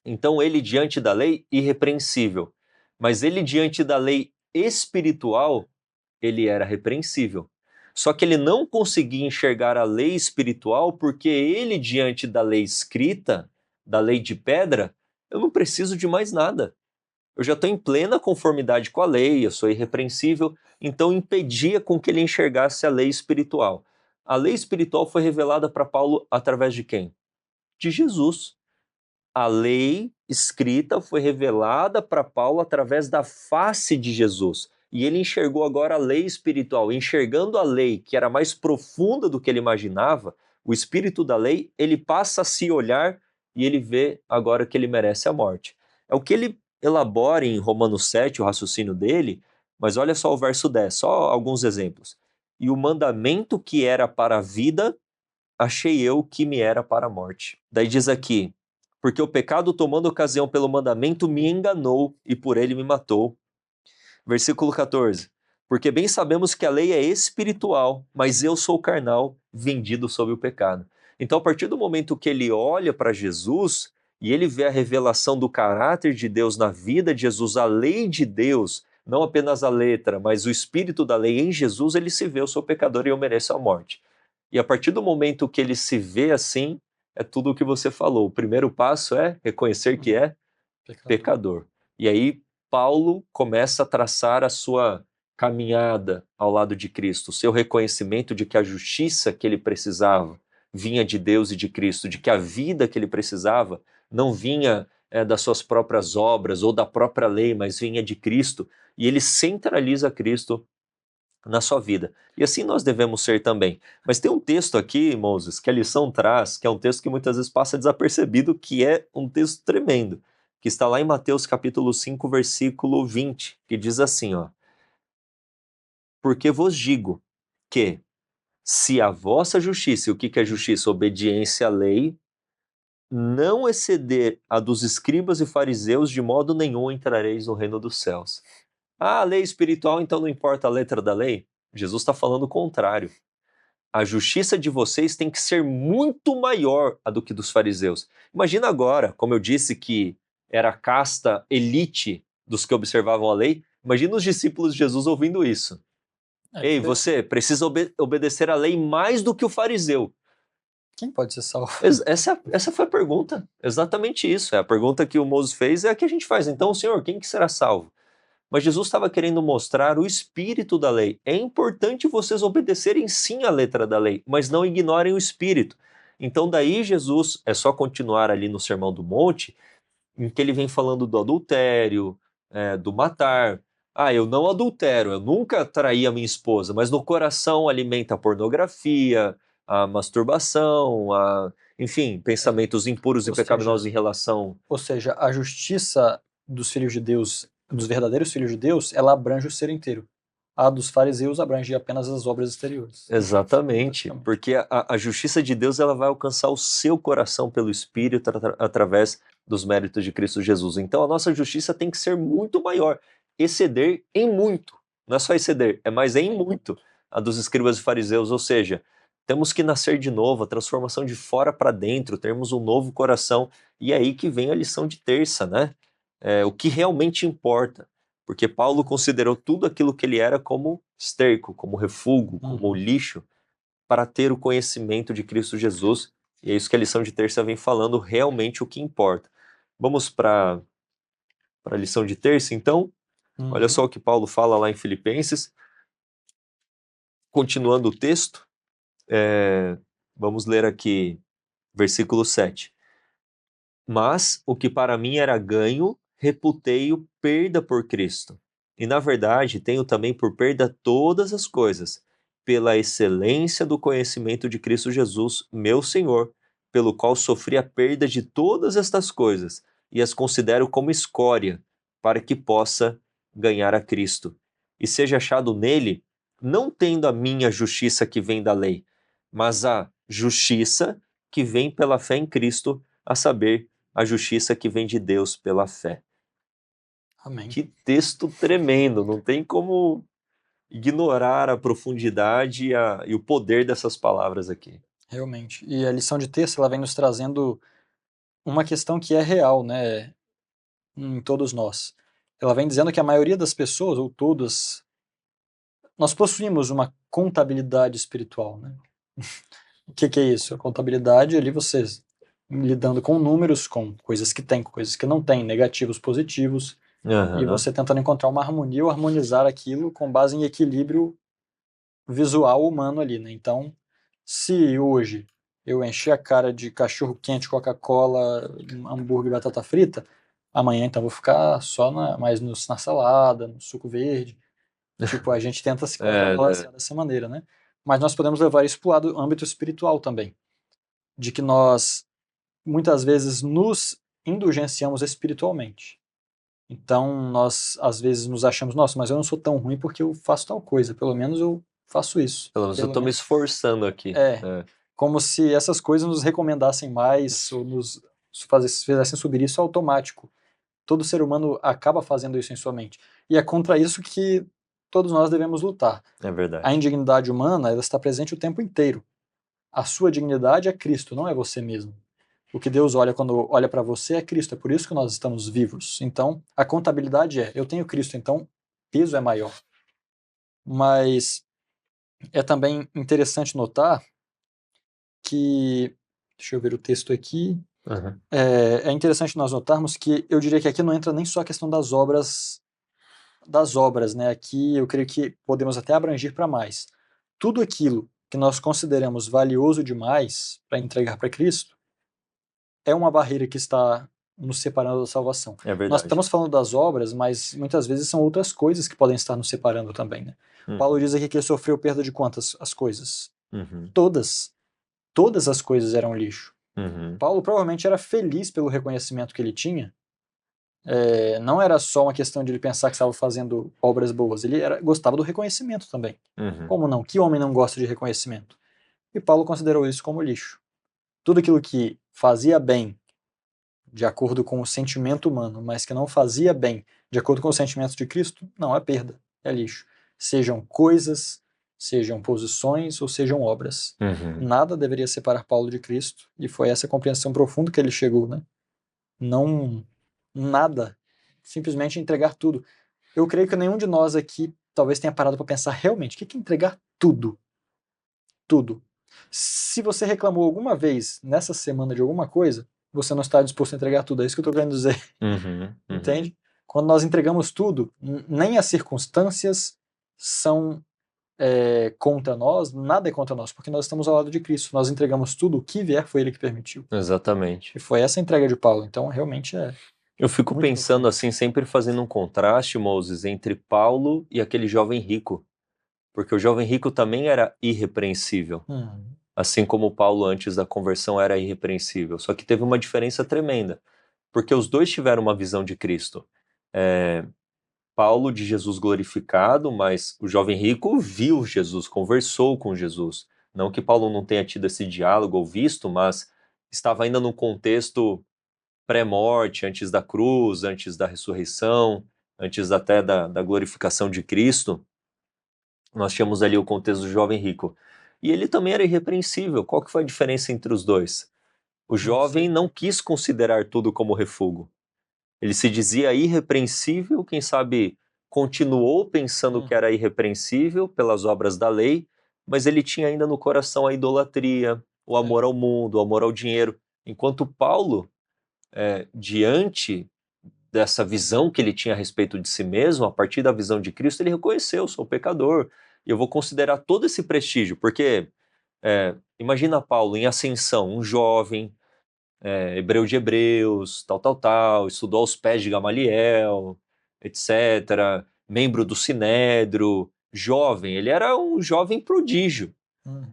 Então ele diante da lei, irrepreensível. Mas ele diante da lei espiritual, ele era repreensível. Só que ele não conseguia enxergar a lei espiritual porque ele diante da lei escrita, da lei de pedra, eu não preciso de mais nada. Eu já estou em plena conformidade com a lei, eu sou irrepreensível, então impedia com que ele enxergasse a lei espiritual. A lei espiritual foi revelada para Paulo através de quem? De Jesus. A lei escrita foi revelada para Paulo através da face de Jesus. E ele enxergou agora a lei espiritual. Enxergando a lei, que era mais profunda do que ele imaginava, o espírito da lei, ele passa a se olhar e ele vê agora que ele merece a morte. É o que ele elabora em Romanos 7, o raciocínio dele, mas olha só o verso 10, só alguns exemplos. E o mandamento que era para a vida, achei eu que me era para a morte. Daí diz aqui, porque o pecado tomando ocasião pelo mandamento me enganou e por ele me matou. Versículo 14. Porque bem sabemos que a lei é espiritual, mas eu sou carnal, vendido sob o pecado. Então, a partir do momento que ele olha para Jesus e ele vê a revelação do caráter de Deus na vida de Jesus, a lei de Deus, não apenas a letra, mas o espírito da lei em Jesus, ele se vê, eu sou pecador e eu mereço a morte. E a partir do momento que ele se vê assim, é tudo o que você falou. O primeiro passo é reconhecer que é pecador. E aí Paulo começa a traçar a sua caminhada ao lado de Cristo, o seu reconhecimento de que a justiça que ele precisava vinha de Deus e de Cristo, de que a vida que ele precisava não vinha das suas próprias obras ou da própria lei, mas vinha de Cristo, e ele centraliza Cristo na sua vida. E assim nós devemos ser também. Mas tem um texto aqui, Moses, que a lição traz, que é um texto que muitas vezes passa desapercebido, que é um texto tremendo, que está lá em Mateus capítulo 5, versículo 20, que diz assim, ó: Porque vos digo que, se a vossa justiça, e o que é justiça? Obediência à lei, não exceder a dos escribas e fariseus, de modo nenhum entrareis no reino dos céus. Ah, a lei espiritual, então não importa a letra da lei? Jesus está falando o contrário. A justiça de vocês tem que ser muito maior a do que dos fariseus. Imagina agora, como eu disse que era a casta elite dos que observavam a lei, imagina os discípulos de Jesus ouvindo isso. Ei, você precisa obedecer a lei mais do que o fariseu. Quem pode ser salvo? Essa foi a pergunta, exatamente isso. É a pergunta que o Moses fez, é a que a gente faz. Então, Senhor, quem que será salvo? Mas Jesus estava querendo mostrar o espírito da lei. É importante vocês obedecerem sim a letra da lei, mas não ignorem o espírito. Então daí Jesus, é só continuar ali no Sermão do Monte, em que ele vem falando do adultério, do matar. Ah, eu não adultero, eu nunca traí a minha esposa, mas no coração alimenta a pornografia, a masturbação, enfim, pensamentos impuros e pecaminosos em relação... Ou seja, a justiça dos filhos de Deus dos verdadeiros filhos de Deus, ela abrange o ser inteiro. A dos fariseus abrange apenas as obras exteriores. Exatamente, Praticamente. porque a justiça de Deus ela vai alcançar o seu coração pelo Espírito através dos méritos de Cristo Jesus. Então a nossa justiça tem que ser muito maior, exceder em muito. Não é só exceder, é mais em muito a dos escribas e fariseus, ou seja, temos que nascer de novo, a transformação de fora para dentro, termos um novo coração, e é aí que vem a lição de terça, né? O que realmente importa. Porque Paulo considerou tudo aquilo que ele era como esterco, como refúgio, como lixo, para ter o conhecimento de Cristo Jesus. E é isso que a lição de terça vem falando, realmente o que importa. Vamos para a lição de terça, então? Olha só o que Paulo fala lá em Filipenses. Continuando o texto, vamos ler aqui, versículo 7. Mas o que para mim era ganho, reputei-o perda por Cristo. E na verdade tenho também por perda todas as coisas, pela excelência do conhecimento de Cristo Jesus, meu Senhor, pelo qual sofri a perda de todas estas coisas, e as considero como escória, para que possa ganhar a Cristo. E seja achado nele, não tendo a minha justiça que vem da lei, mas a justiça que vem pela fé em Cristo, a saber, a justiça que vem de Deus pela fé. Amém. Que texto tremendo, não tem como ignorar a profundidade e o poder dessas palavras aqui. Realmente. E a lição de terça, ela vem nos trazendo uma questão que é real, né, em todos nós. Ela vem dizendo que a maioria das pessoas, ou todas, nós possuímos uma contabilidade espiritual, né? O que é isso? A contabilidade, ali você lidando com números, com coisas que tem, com coisas que não tem, negativos, positivos, e você tentando encontrar uma harmonia ou harmonizar aquilo com base em equilíbrio visual humano ali, né? Então, se hoje eu encher a cara de cachorro quente, Coca-Cola, hambúrguer e batata frita, amanhã então vou ficar só mais na salada, no suco verde. Tipo, a gente tenta se contrabalancear dessa maneira, né? Mas nós podemos levar isso para o âmbito espiritual também, de que nós muitas vezes nos indulgenciamos espiritualmente. Então, nós às vezes nos achamos, nossa, mas eu não sou tão ruim porque eu faço tal coisa, pelo menos eu faço isso. Pelo menos eu estou me esforçando aqui. Como se essas coisas nos recomendassem mais ou nos fizessem subir isso automático. Todo ser humano acaba fazendo isso em sua mente. E é contra isso que todos nós devemos lutar. É verdade. A indignidade humana, ela está presente o tempo inteiro. A sua dignidade é Cristo, não é você mesmo. O que Deus olha quando olha para você é Cristo, é por isso que nós estamos vivos. Então, a contabilidade eu tenho Cristo, então peso é maior. Mas é também interessante notar que, deixa eu ver o texto aqui, é interessante nós notarmos que eu diria que aqui não entra nem só a questão das obras, né? Aqui eu creio que podemos até abranger para mais. Tudo aquilo que nós consideramos valioso demais para entregar para Cristo é uma barreira que está nos separando da salvação. É verdade. Nós estamos falando das obras, mas muitas vezes são outras coisas que podem estar nos separando também, né? Paulo diz aqui que ele sofreu perda de quantas as coisas? Todas. Todas as coisas eram lixo. Paulo provavelmente era feliz pelo reconhecimento que ele tinha. Não era só uma questão de ele pensar que estava fazendo obras boas, ele gostava do reconhecimento também. Como não? Que homem não gosta de reconhecimento? E Paulo considerou isso como lixo. Tudo aquilo que fazia bem de acordo com o sentimento humano, mas que não fazia bem de acordo com o sentimento de Cristo, não é perda, é lixo. Sejam coisas, sejam posições ou sejam obras. Nada deveria separar Paulo de Cristo, e foi essa compreensão profunda que ele chegou, né? Não, nada, simplesmente entregar tudo. Eu creio que nenhum de nós aqui talvez tenha parado para pensar realmente, o que é entregar tudo? Tudo. Se você reclamou alguma vez nessa semana de alguma coisa, você não está disposto a entregar tudo, é isso que eu estou querendo dizer. Entende? Quando nós entregamos tudo, nem as circunstâncias são contra nós, nada é contra nós, porque nós estamos ao lado de Cristo. Nós entregamos tudo, o que vier foi Ele que permitiu. Exatamente. E foi essa a entrega de Paulo, então realmente Eu fico pensando assim, sempre fazendo um contraste, Moses, entre Paulo e aquele jovem rico. Porque o jovem rico também era irrepreensível. Assim como Paulo antes da conversão era irrepreensível. Só que teve uma diferença tremenda. Porque os dois tiveram uma visão de Cristo. Paulo de Jesus glorificado, mas o jovem rico viu Jesus, conversou com Jesus. Não que Paulo não tenha tido esse diálogo ou visto, mas estava ainda no contexto pré-morte, antes da cruz, antes da ressurreição, antes até da glorificação de Cristo. Nós tínhamos ali o contexto do jovem rico. E ele também era irrepreensível. Qual que foi a diferença entre os dois? O jovem não quis considerar tudo como refúgio. Ele se dizia irrepreensível, quem sabe continuou pensando que era irrepreensível pelas obras da lei, mas ele tinha ainda no coração a idolatria, o amor ao mundo, o amor ao dinheiro. Enquanto Paulo, diante dessa visão que ele tinha a respeito de si mesmo, a partir da visão de Cristo, ele reconheceu: sou pecador, e eu vou considerar todo esse prestígio, porque imagina Paulo em ascensão, um jovem, hebreu de hebreus, tal, estudou aos pés de Gamaliel, etc., membro do Sinédrio, jovem, ele era um jovem prodígio,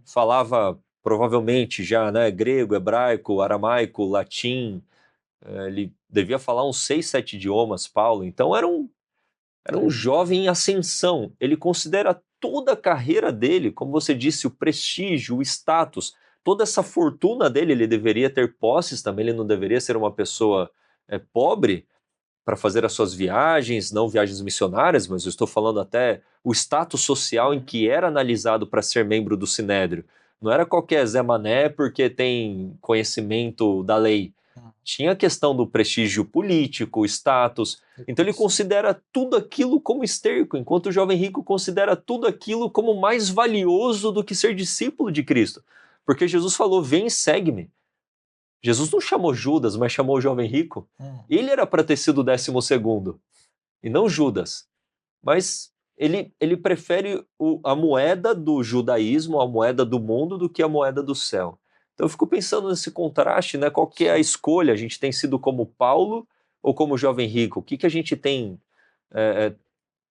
falava provavelmente já, né, grego, hebraico, aramaico, latim, ele devia falar uns 6, 7 idiomas, Paulo, então era um jovem em ascensão. Ele considera toda a carreira dele, como você disse, o prestígio, o status, toda essa fortuna dele, ele deveria ter posses também, ele não deveria ser uma pessoa pobre para fazer as suas viagens, não viagens missionárias, mas eu estou falando até o status social em que era analisado para ser membro do Sinédrio. Não era qualquer Zé Mané porque tem conhecimento da lei. Tinha a questão do prestígio político, status. Então ele considera tudo aquilo como esterco, enquanto o jovem rico considera tudo aquilo como mais valioso do que ser discípulo de Cristo. Porque Jesus falou: vem e segue-me. Jesus não chamou Judas, mas chamou o jovem rico. Ele era para ter sido o 12º, e não Judas. Mas ele prefere a moeda do judaísmo, a moeda do mundo, do que a moeda do céu. Então eu fico pensando nesse contraste, né? Qual que é a escolha? A gente tem sido como Paulo ou como jovem rico? O que a gente tem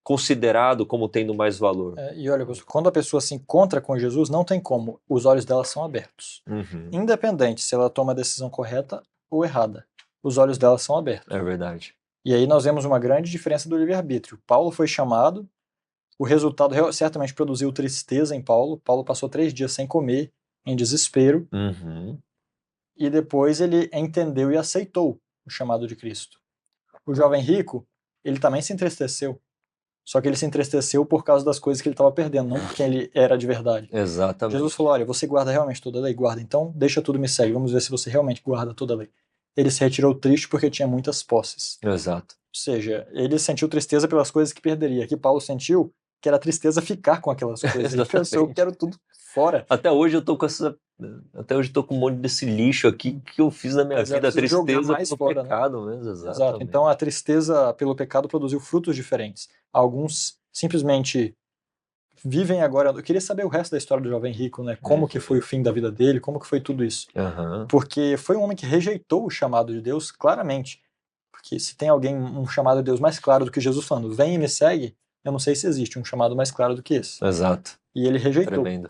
considerado como tendo mais valor? E olha, quando a pessoa se encontra com Jesus, não tem como, os olhos dela são abertos. Independente se ela toma a decisão correta ou errada, os olhos dela são abertos. É verdade. E aí nós vemos uma grande diferença do livre-arbítrio. Paulo foi chamado, o resultado certamente produziu tristeza em Paulo. Paulo passou 3 dias sem comer, em desespero, e depois ele entendeu e aceitou o chamado de Cristo. O jovem rico, ele também se entristeceu, só que ele se entristeceu por causa das coisas que ele estava perdendo, não porque ele era de verdade. Exatamente. Jesus falou: olha, você guarda realmente toda a lei? Guarda, então deixa tudo, me segue, vamos ver se você realmente guarda toda a lei. Ele se retirou triste porque tinha muitas posses. Exato. Ou seja, ele sentiu tristeza pelas coisas que perderia. Aqui Paulo sentiu que era tristeza ficar com aquelas coisas. Ele pensou que era tudo fora. Até hoje eu tô com um monte desse lixo aqui que eu fiz na minha vida, a tristeza pelo fora, pecado, né? mesmo, exatamente. Exato. Então a tristeza pelo pecado produziu frutos diferentes. Alguns simplesmente vivem agora. Eu queria saber o resto da história do jovem rico, né? Como que foi o fim da vida dele, como que foi tudo isso. Porque foi um homem que rejeitou o chamado de Deus claramente. Porque se tem alguém, um chamado de Deus mais claro do que Jesus falando, vem e me segue, eu não sei se existe um chamado mais claro do que esse. Exato. E ele rejeitou. Tremendo.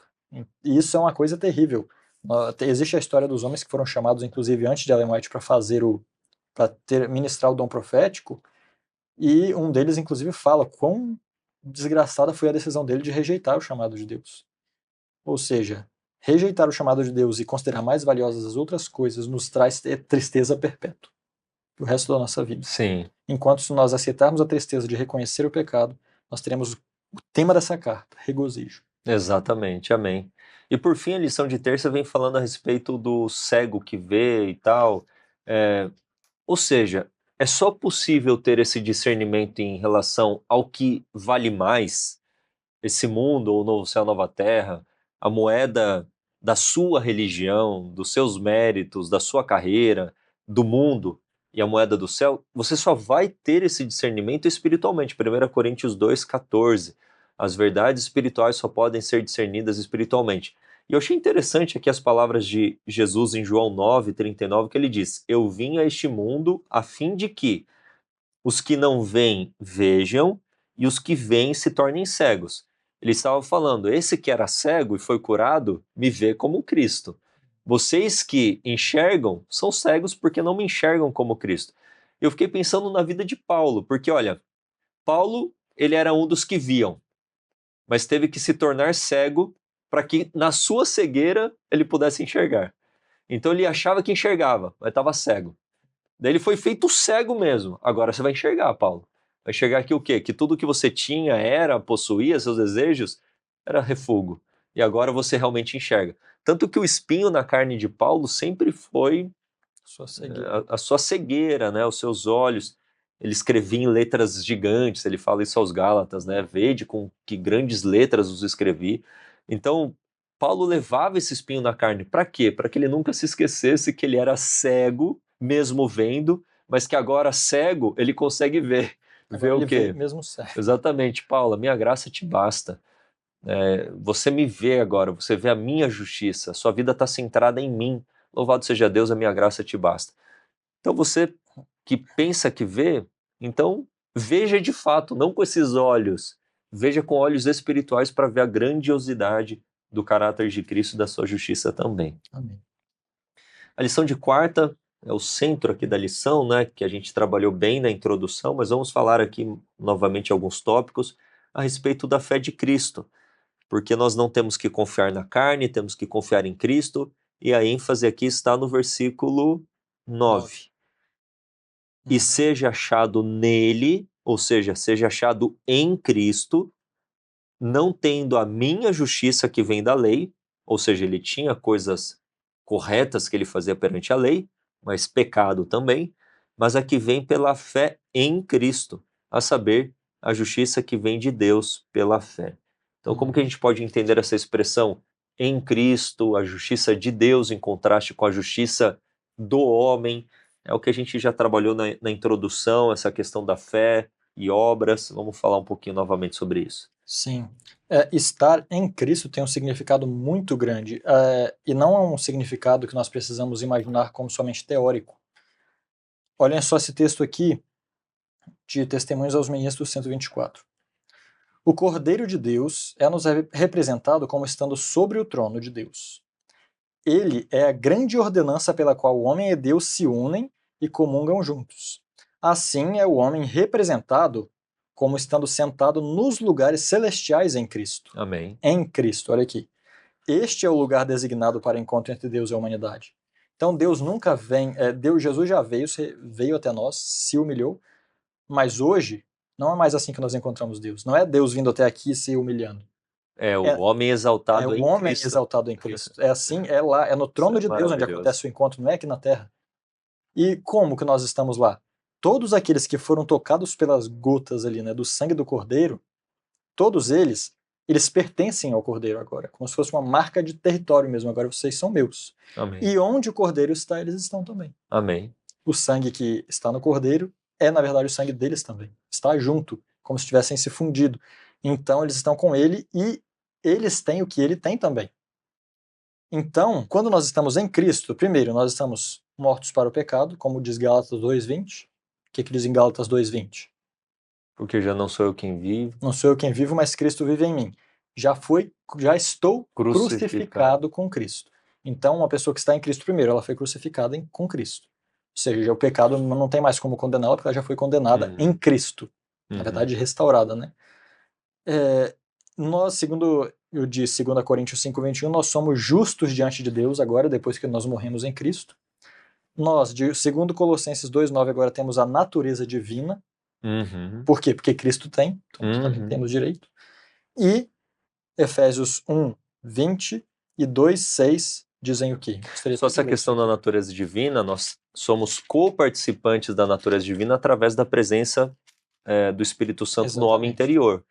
E isso é uma coisa terrível. Existe a história dos homens que foram chamados, inclusive, antes de Ellen White, para ministrar o dom profético, e um deles, inclusive, fala quão desgraçada foi a decisão dele de rejeitar o chamado de Deus. Ou seja, rejeitar o chamado de Deus e considerar mais valiosas as outras coisas nos traz tristeza perpétua o resto da nossa vida. Sim. Enquanto se nós aceitarmos a tristeza de reconhecer o pecado, nós teremos o tema dessa carta, regozijo. Exatamente, amém. E por fim, a lição de terça vem falando a respeito do cego que vê e tal. Ou seja, é só possível ter esse discernimento em relação ao que vale mais, esse mundo, ou novo céu, nova terra, a moeda da sua religião, dos seus méritos, da sua carreira, do mundo, e a moeda do céu. Você só vai ter esse discernimento espiritualmente. 1 Coríntios 2,14. As verdades espirituais só podem ser discernidas espiritualmente. E eu achei interessante aqui as palavras de Jesus em João 9,39, que ele diz: eu vim a este mundo a fim de que os que não veem vejam e os que veem se tornem cegos. Ele estava falando: esse que era cego e foi curado, me vê como Cristo. Vocês que enxergam são cegos porque não me enxergam como Cristo. Eu fiquei pensando na vida de Paulo, porque olha, Paulo ele era um dos que viam, mas teve que se tornar cego para que na sua cegueira ele pudesse enxergar. Então ele achava que enxergava, mas estava cego. Daí ele foi feito cego mesmo. Agora você vai enxergar, Paulo. Vai enxergar que o quê? Que tudo que você tinha, possuía, seus desejos, era refúgio. E agora você realmente enxerga. Tanto que o espinho na carne de Paulo sempre foi Sua cegueira. a sua cegueira, né? Os seus olhos. Ele escrevia em letras gigantes, ele fala isso aos Gálatas, né? Vede com que grandes letras os escrevi. Então, Paulo levava esse espinho na carne. Para quê? Para que ele nunca se esquecesse que ele era cego, mesmo vendo, mas que agora cego ele consegue ver. Ver Agora o ele vê quê? mesmo cego. Exatamente, Paulo, a minha graça te basta. Você me vê agora, você vê a minha justiça, sua vida está centrada em mim. Louvado seja Deus, a minha graça te basta. Então você que pensa que vê, então veja de fato, não com esses olhos, veja com olhos espirituais para ver a grandiosidade do caráter de Cristo e da sua justiça também. Amém. A lição de quarta é o centro aqui da lição, né, que a gente trabalhou bem na introdução, mas vamos falar aqui novamente alguns tópicos a respeito da fé de Cristo, porque nós não temos que confiar na carne, temos que confiar em Cristo, e a ênfase aqui está no versículo 9. E seja achado nele, ou seja, seja achado em Cristo, não tendo a minha justiça que vem da lei, ou seja, ele tinha coisas corretas que ele fazia perante a lei, mas pecado também, mas a que vem pela fé em Cristo, a saber, a justiça que vem de Deus pela fé. Então, como que a gente pode entender essa expressão em Cristo, a justiça de Deus em contraste com a justiça do homem? É o que a gente já trabalhou na introdução, essa questão da fé e obras. Vamos falar um pouquinho novamente sobre isso. Sim. Estar em Cristo tem um significado muito grande, e não é um significado que nós precisamos imaginar como somente teórico. Olhem só esse texto aqui, de Testemunhos aos Ministros 124. O Cordeiro de Deus é-nos representado como estando sobre o trono de Deus. Ele é a grande ordenança pela qual o homem e Deus se unem e comungam juntos. Assim é o homem representado como estando sentado nos lugares celestiais em Cristo. Amém. Em Cristo, olha aqui. Este é o lugar designado para encontro entre Deus e a humanidade. Então Deus nunca vem, Jesus já veio até nós, se humilhou, mas hoje não é mais assim que nós encontramos Deus. Não é Deus vindo até aqui se humilhando. É o homem exaltado É o em homem Cristo. exaltado em Cristo. É assim, é lá, é no trono Isso é de Deus onde maravilhoso. acontece o encontro, não é aqui na Terra. E como que nós estamos lá? Todos aqueles que foram tocados pelas gotas ali, né, do sangue do Cordeiro, todos eles pertencem ao Cordeiro agora, como se fosse uma marca de território mesmo. Agora vocês são meus. Amém. E onde o Cordeiro está, eles estão também. Amém. O sangue que está no Cordeiro é, na verdade, o sangue deles também. Está junto, como se tivessem se fundido. Então eles estão com ele e eles têm o que ele tem também. Então, quando nós estamos em Cristo, primeiro, nós estamos mortos para o pecado, como diz Gálatas 2:20. O que diz em Gálatas 2:20? Porque já não sou eu quem vivo. Não sou eu quem vivo, mas Cristo vive em mim. Já estou crucificado com Cristo. Então, uma pessoa que está em Cristo primeiro, ela foi crucificada com Cristo. Ou seja, o pecado não tem mais como condená-la, porque ela já foi condenada em Cristo. Na verdade, restaurada, né? Nós, segundo eu disse, 2 Coríntios 5:21, nós somos justos diante de Deus agora, depois que nós morremos em Cristo. Nós, segundo Colossenses 2:9, agora temos a natureza divina. Por quê? Porque Cristo tem, então nós também temos direito. E Efésios 1:20 e 2:6 dizem o quê? Só essa questão da natureza divina, nós somos co-participantes da natureza divina através da presença do Espírito Santo no homem interior.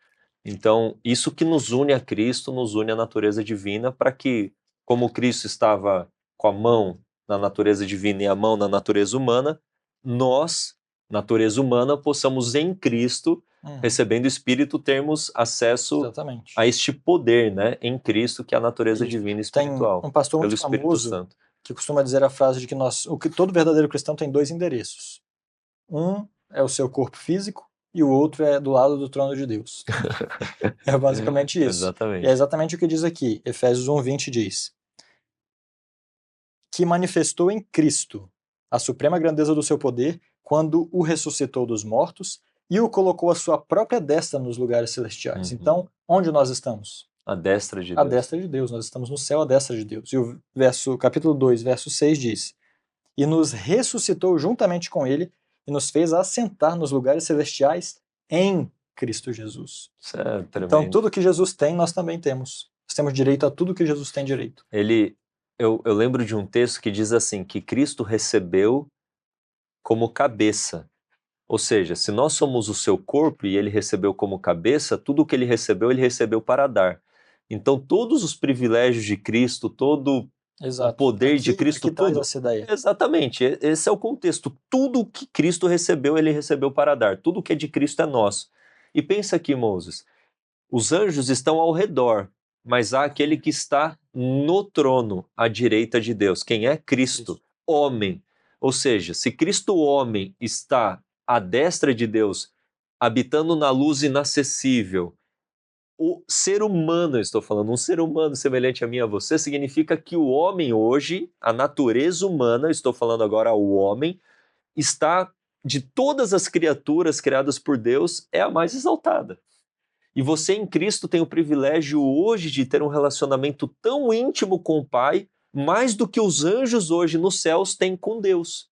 Então, isso que nos une a Cristo, nos une à natureza divina, para que, como Cristo estava com a mão na natureza divina e a mão na natureza humana, nós, natureza humana, possamos em Cristo, recebendo o Espírito, termos acesso a este poder, né, em Cristo, que é a natureza divina e espiritual. Tem um pastor muito famoso que costuma dizer a frase de que todo verdadeiro cristão tem dois endereços. Um é o seu corpo físico, e o outro é do lado do trono de Deus. É basicamente isso. Exatamente. E é exatamente o que diz aqui. Efésios 1:20 diz: que manifestou em Cristo a suprema grandeza do seu poder quando o ressuscitou dos mortos e o colocou à sua própria destra nos lugares celestiais. Uhum. Então, onde nós estamos? A destra de À Deus. destra de Deus, nós estamos no céu à destra de Deus. E o capítulo 2, verso 6 diz: E nos ressuscitou juntamente com ele e nos fez assentar nos lugares celestiais em Cristo Jesus. Isso é Então, tremendo. tudo que Jesus tem, nós também temos. Nós temos direito a tudo que Jesus tem direito. Eu lembro de um texto que diz assim, que Cristo recebeu como cabeça. Ou seja, se nós somos o seu corpo e ele recebeu como cabeça, tudo o que ele recebeu para dar. Então, todos os privilégios de Cristo, todo o poder de Cristo, aqui traz tudo. essa ideia. Exatamente, esse é o contexto. Tudo que Cristo recebeu, ele recebeu para dar. Tudo que é de Cristo é nosso. E pensa aqui, Moses, os anjos estão ao redor, mas há aquele que está no trono, à direita de Deus. Quem é? Cristo, homem. Ou seja, se Cristo, homem, está à destra de Deus, habitando na luz inacessível, o ser humano, eu estou falando, um ser humano semelhante a mim e a você, significa que o homem hoje, a natureza humana, eu estou falando agora o homem, está, de todas as criaturas criadas por Deus, é a mais exaltada. E você em Cristo tem o privilégio hoje de ter um relacionamento tão íntimo com o Pai, mais do que os anjos hoje nos céus têm com Deus.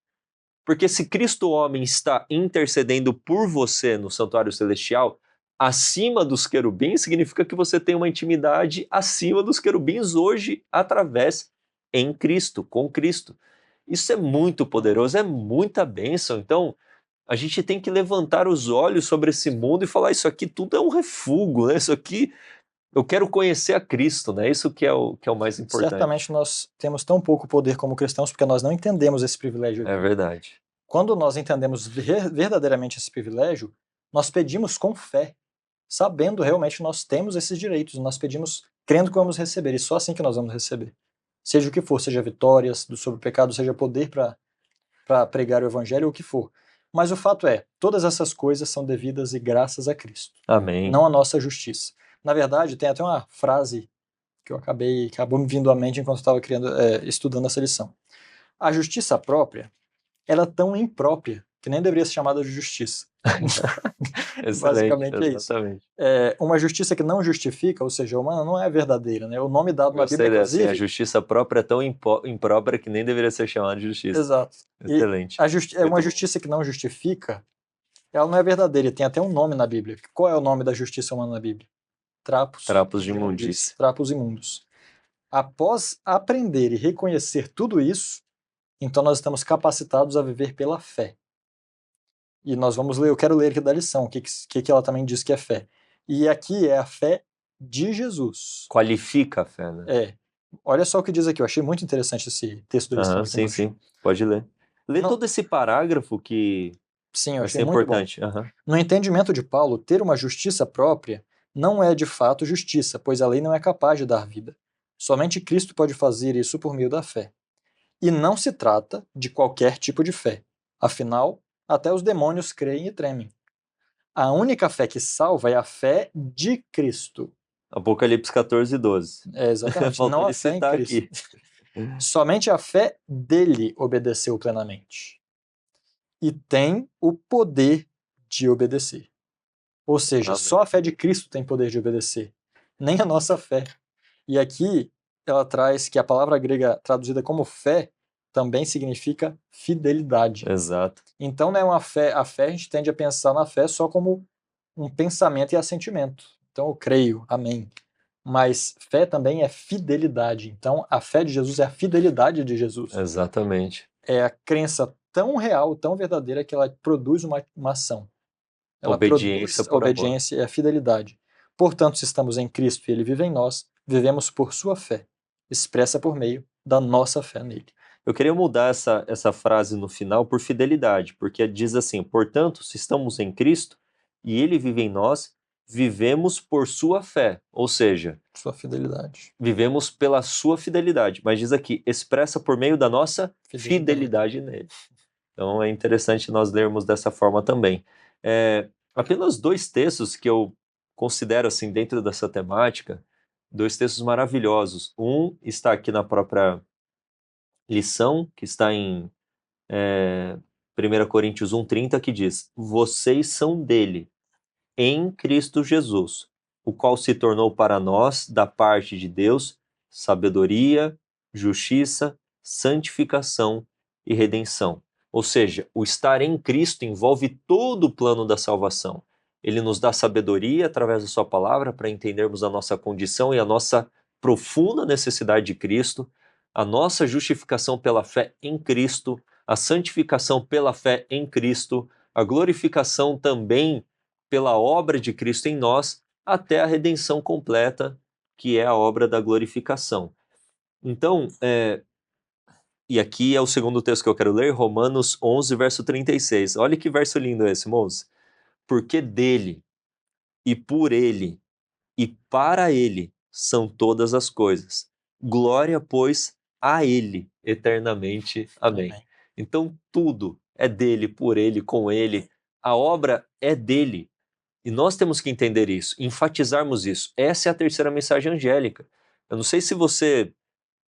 Porque se Cristo homem está intercedendo por você no santuário celestial, acima dos querubins, significa que você tem uma intimidade acima dos querubins hoje, através em Cristo, com Cristo. Isso é muito poderoso, é muita bênção. Então, a gente tem que levantar os olhos sobre esse mundo e falar, isso aqui tudo é um refúgio, né? Isso aqui, eu quero conhecer a Cristo, né? Isso que é o mais importante. Certamente nós temos tão pouco poder como cristãos porque nós não entendemos esse privilégio aqui. É verdade. Quando nós entendemos verdadeiramente esse privilégio, nós pedimos com fé, sabendo realmente que nós temos esses direitos, nós pedimos crendo que vamos receber, e só assim que nós vamos receber. Seja o que for, seja vitórias sobre o pecado, seja poder para pregar o evangelho, ou o que for. Mas o fato é, todas essas coisas são devidas e graças a Cristo. Amém. Não a nossa justiça. Na verdade, tem até uma frase que acabou me vindo à mente enquanto estava estudando essa lição. A justiça própria, ela é tão imprópria que nem deveria ser chamada de justiça. Basicamente é isso. Uma justiça que não justifica, ou seja, humana, não é verdadeira, né? O nome dado na Bíblia, inclusive... A justiça própria é tão imprópria que nem deveria ser chamada de justiça. Exato. Excelente. Uma justiça que não justifica, ela não é verdadeira, tem até um nome na Bíblia. Qual é o nome da justiça humana na Bíblia? Trapos de imundícia. Trapos imundos. Após aprender e reconhecer tudo isso, então nós estamos capacitados a viver pela fé. E nós vamos ler, eu quero ler aqui da lição, o que ela também diz que é fé. E aqui é a fé de Jesus. Qualifica a fé, né? Olha só o que diz aqui, eu achei muito interessante esse texto da lição. Sim, pode ler. Lê todo esse parágrafo que eu achei muito importante. No entendimento de Paulo, ter uma justiça própria não é de fato justiça, pois a lei não é capaz de dar vida. Somente Cristo pode fazer isso por meio da fé. E não se trata de qualquer tipo de fé. Afinal, até os demônios creem e tremem. A única fé que salva é a fé de Cristo. Apocalipse 14:12. Exatamente, não a fé em Cristo. Somente a fé dele obedeceu plenamente. E tem o poder de obedecer. Ou seja, só a fé de Cristo tem poder de obedecer, nem a nossa fé. E aqui ela traz que a palavra grega traduzida como fé também significa fidelidade. Exato. Então não é uma fé, a fé a gente tende a pensar na fé só como um pensamento e assentimento. Então eu creio, amém. Mas fé também é fidelidade. Então a fé de Jesus é a fidelidade de Jesus. Exatamente. É a crença tão real, tão verdadeira que ela produz uma ação. Ela obediência produz a obediência e a fidelidade. Portanto, se estamos em Cristo e Ele vive em nós, vivemos por sua fé, expressa por meio da nossa fé nele. Eu queria mudar essa frase no final por fidelidade, porque diz assim, portanto, se estamos em Cristo e Ele vive em nós, vivemos por sua fé, ou seja, sua fidelidade. Vivemos pela sua fidelidade, mas diz aqui, expressa por meio da nossa fidelidade nele. Então é interessante nós lermos dessa forma também. Apenas 2 textos que eu considero assim dentro dessa temática, 2 textos maravilhosos. Um está aqui na própria lição, que está em 1 Coríntios 1,30, que diz: vocês são dele, em Cristo Jesus, o qual se tornou para nós, da parte de Deus, sabedoria, justiça, santificação e redenção. Ou seja, o estar em Cristo envolve todo o plano da salvação. Ele nos dá sabedoria através da sua palavra para entendermos a nossa condição e a nossa profunda necessidade de Cristo, a nossa justificação pela fé em Cristo, a santificação pela fé em Cristo, a glorificação também pela obra de Cristo em nós, até a redenção completa, que é a obra da glorificação. Então, e aqui é o segundo texto que eu quero ler, Romanos 11, verso 36. Olha que verso lindo esse, moço. Porque dele, e por ele, e para ele são todas as coisas. Glória, pois, a ele, eternamente. Amém. Amém. Então, tudo é dele, por ele, com ele. A obra é dele. E nós temos que entender isso, enfatizarmos isso. Essa é a terceira mensagem angélica. Eu não sei se você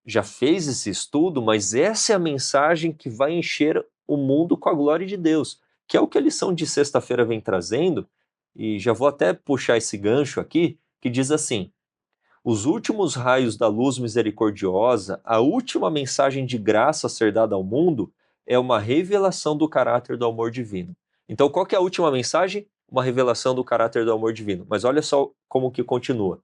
já fez esse estudo, mas essa é a mensagem que vai encher o mundo com a glória de Deus, que é o que a lição de sexta-feira vem trazendo, e já vou até puxar esse gancho aqui, que diz assim: os últimos raios da luz misericordiosa, a última mensagem de graça a ser dada ao mundo, é uma revelação do caráter do amor divino. Então, qual que é a última mensagem? Uma revelação do caráter do amor divino. Mas olha só como que continua.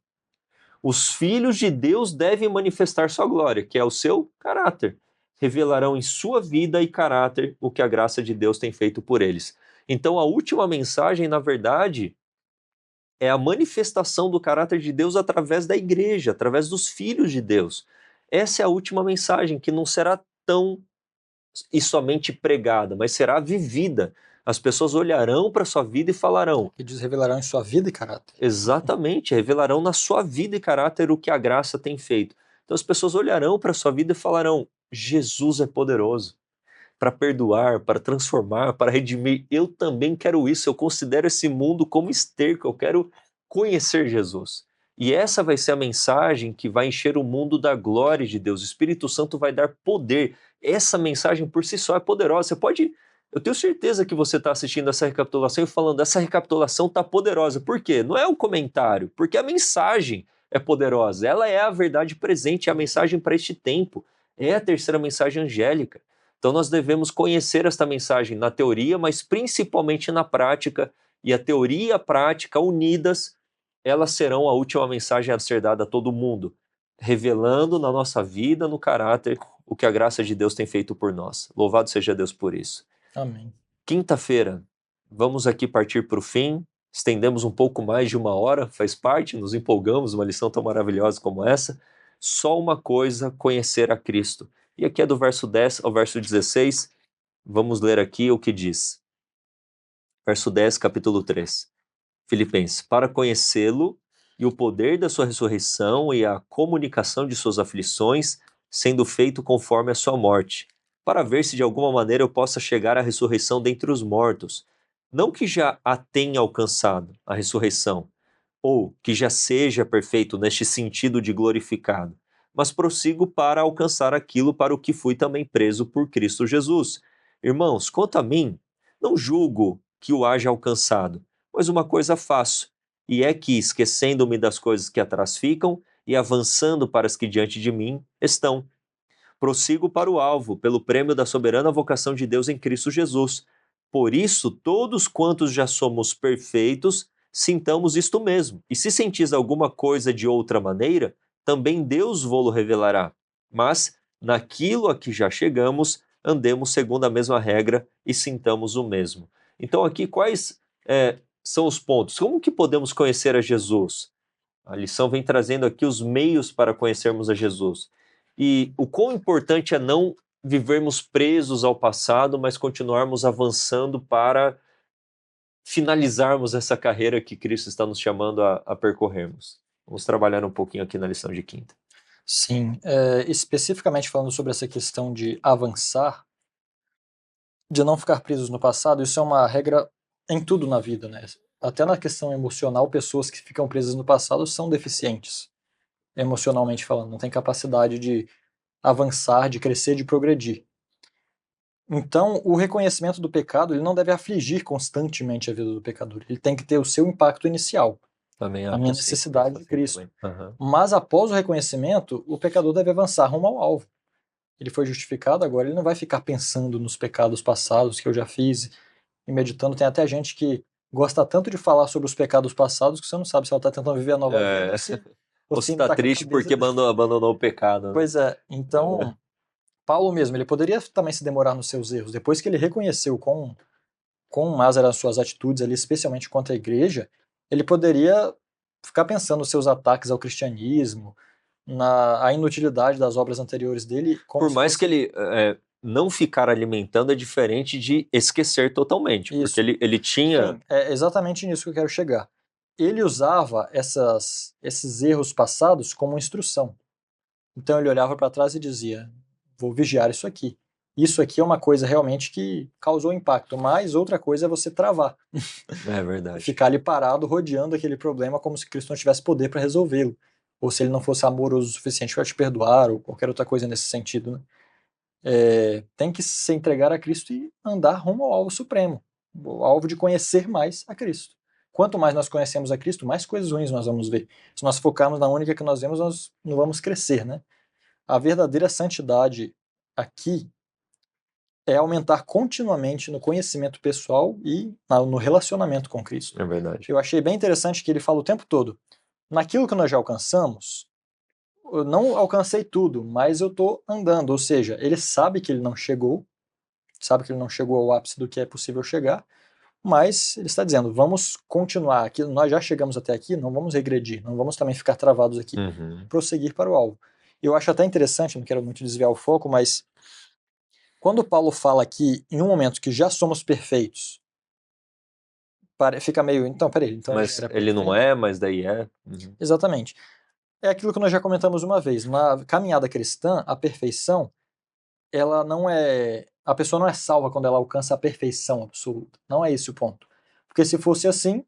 Os filhos de Deus devem manifestar sua glória, que é o seu caráter. Revelarão em sua vida e caráter o que a graça de Deus tem feito por eles. Então, a última mensagem, na verdade, é a manifestação do caráter de Deus através da igreja, através dos filhos de Deus. Essa é a última mensagem, que não será tão e somente pregada, mas será vivida. As pessoas olharão para a sua vida e falarão. E diz: revelarão em sua vida e caráter. Exatamente, revelarão na sua vida e caráter o que a graça tem feito. Então as pessoas olharão para a sua vida e falarão: Jesus é poderoso para perdoar, para transformar, para redimir. Eu também quero isso, eu considero esse mundo como esterco, eu quero conhecer Jesus. E essa vai ser a mensagem que vai encher o mundo da glória de Deus. O Espírito Santo vai dar poder. Essa mensagem por si só é poderosa. Você pode... Eu tenho certeza que você está assistindo essa recapitulação e falando: essa recapitulação está poderosa. Por quê? Não é um comentário, porque a mensagem é poderosa. Ela é a verdade presente, é a mensagem para este tempo. É a terceira mensagem angélica. Então nós devemos conhecer esta mensagem na teoria, mas principalmente na prática, e a teoria e a prática unidas, elas serão a última mensagem a ser dada a todo mundo, revelando na nossa vida, no caráter, o que a graça de Deus tem feito por nós. Louvado seja Deus por isso. Amém. Quinta-feira, vamos aqui partir para o fim, estendemos um pouco mais de 1 hora, faz parte, nos empolgamos, uma lição tão maravilhosa como essa. Só uma coisa, conhecer a Cristo. E aqui é do verso 10 ao verso 16, vamos ler aqui o que diz. Verso 10, capítulo 3. Filipenses: para conhecê-lo e o poder da sua ressurreição e a comunicação de suas aflições, sendo feito conforme a sua morte, para ver se de alguma maneira eu possa chegar à ressurreição dentre os mortos. Não que já a tenha alcançado, a ressurreição, ou que já seja perfeito neste sentido de glorificado, mas prossigo para alcançar aquilo para o que fui também preso por Cristo Jesus. Irmãos, quanto a mim, não julgo que o haja alcançado, mas uma coisa faço, e é que, esquecendo-me das coisas que atrás ficam e avançando para as que diante de mim estão, prossigo para o alvo, pelo prêmio da soberana vocação de Deus em Cristo Jesus. Por isso, todos quantos já somos perfeitos, sintamos isto mesmo. E se sentis alguma coisa de outra maneira, também Deus vô-lo revelará. Mas, naquilo a que já chegamos, andemos segundo a mesma regra e sintamos o mesmo. Então aqui, quais são os pontos? Como que podemos conhecer a Jesus? A lição vem trazendo aqui os meios para conhecermos a Jesus. E o quão importante é não vivermos presos ao passado, mas continuarmos avançando para finalizarmos essa carreira que Cristo está nos chamando a percorrermos. Vamos trabalhar um pouquinho aqui na lição de quinta. Sim, especificamente falando sobre essa questão de avançar, de não ficar presos no passado, isso é uma regra em tudo na vida, né? Até na questão emocional, pessoas que ficam presas no passado são deficientes, emocionalmente falando, não têm capacidade de avançar, de crescer, de progredir. Então, o reconhecimento do pecado, ele não deve afligir constantemente a vida do pecador. Ele tem que ter o seu impacto inicial, Também a acho minha assim, necessidade penso de assim Cristo. também. Aham. Mas após o reconhecimento, o pecador deve avançar rumo ao alvo. Ele foi justificado, agora ele não vai ficar pensando nos pecados passados que eu já fiz e meditando. Tem até gente que gosta tanto de falar sobre os pecados passados que você não sabe se ela está tentando viver a nova vida É. ou Ou se se ainda tá está com a triste cabeça. porque abandonou o pecado, né? Pois é, É. então, Paulo mesmo, ele poderia também se demorar nos seus erros. Depois que ele reconheceu quão más eram as suas atitudes ali, especialmente contra a igreja, ele poderia ficar pensando nos seus ataques ao cristianismo, a inutilidade das obras anteriores dele, como Por se mais que fosse ele não ficar alimentando é diferente de esquecer totalmente, porque isso. ele tinha. Sim, é exatamente nisso que eu quero chegar. Ele usava esses erros passados como instrução. Então ele olhava para trás e dizia: vou vigiar isso aqui. Isso aqui é uma coisa realmente que causou impacto, mas outra coisa é você travar É e verdade. ficar ali parado rodeando aquele problema como se Cristo não tivesse poder para resolvê-lo, ou se ele não fosse amoroso o suficiente para te perdoar, ou qualquer outra coisa nesse sentido. Né? Tem que se entregar a Cristo e andar rumo ao alvo supremo, o alvo de conhecer mais a Cristo. Quanto mais nós conhecemos a Cristo, mais coisas ruins nós vamos ver. Se nós focarmos na única que nós vemos, nós não vamos crescer, né? A verdadeira santidade aqui é aumentar continuamente no conhecimento pessoal e no relacionamento com Cristo. É verdade. Eu achei bem interessante que ele fala o tempo todo: naquilo que nós já alcançamos, eu não alcancei tudo, mas eu estou andando. Ou seja, ele sabe que ele não chegou, sabe que ele não chegou ao ápice do que é possível chegar, mas ele está dizendo: vamos continuar aqui, nós já chegamos até aqui, não vamos regredir, não vamos também ficar travados aqui, Uhum. prosseguir para o alvo. Eu acho até interessante, não quero muito desviar o foco, mas quando Paulo fala aqui em um momento que já somos perfeitos, fica meio, então, peraí, então ele Mas era ele não perfeito? é, mas daí é. Uhum. Exatamente. É aquilo que nós já comentamos uma vez, na caminhada cristã, a perfeição, ela não é, a pessoa não é salva quando ela alcança a perfeição absoluta, não é esse o ponto. Porque se fosse assim,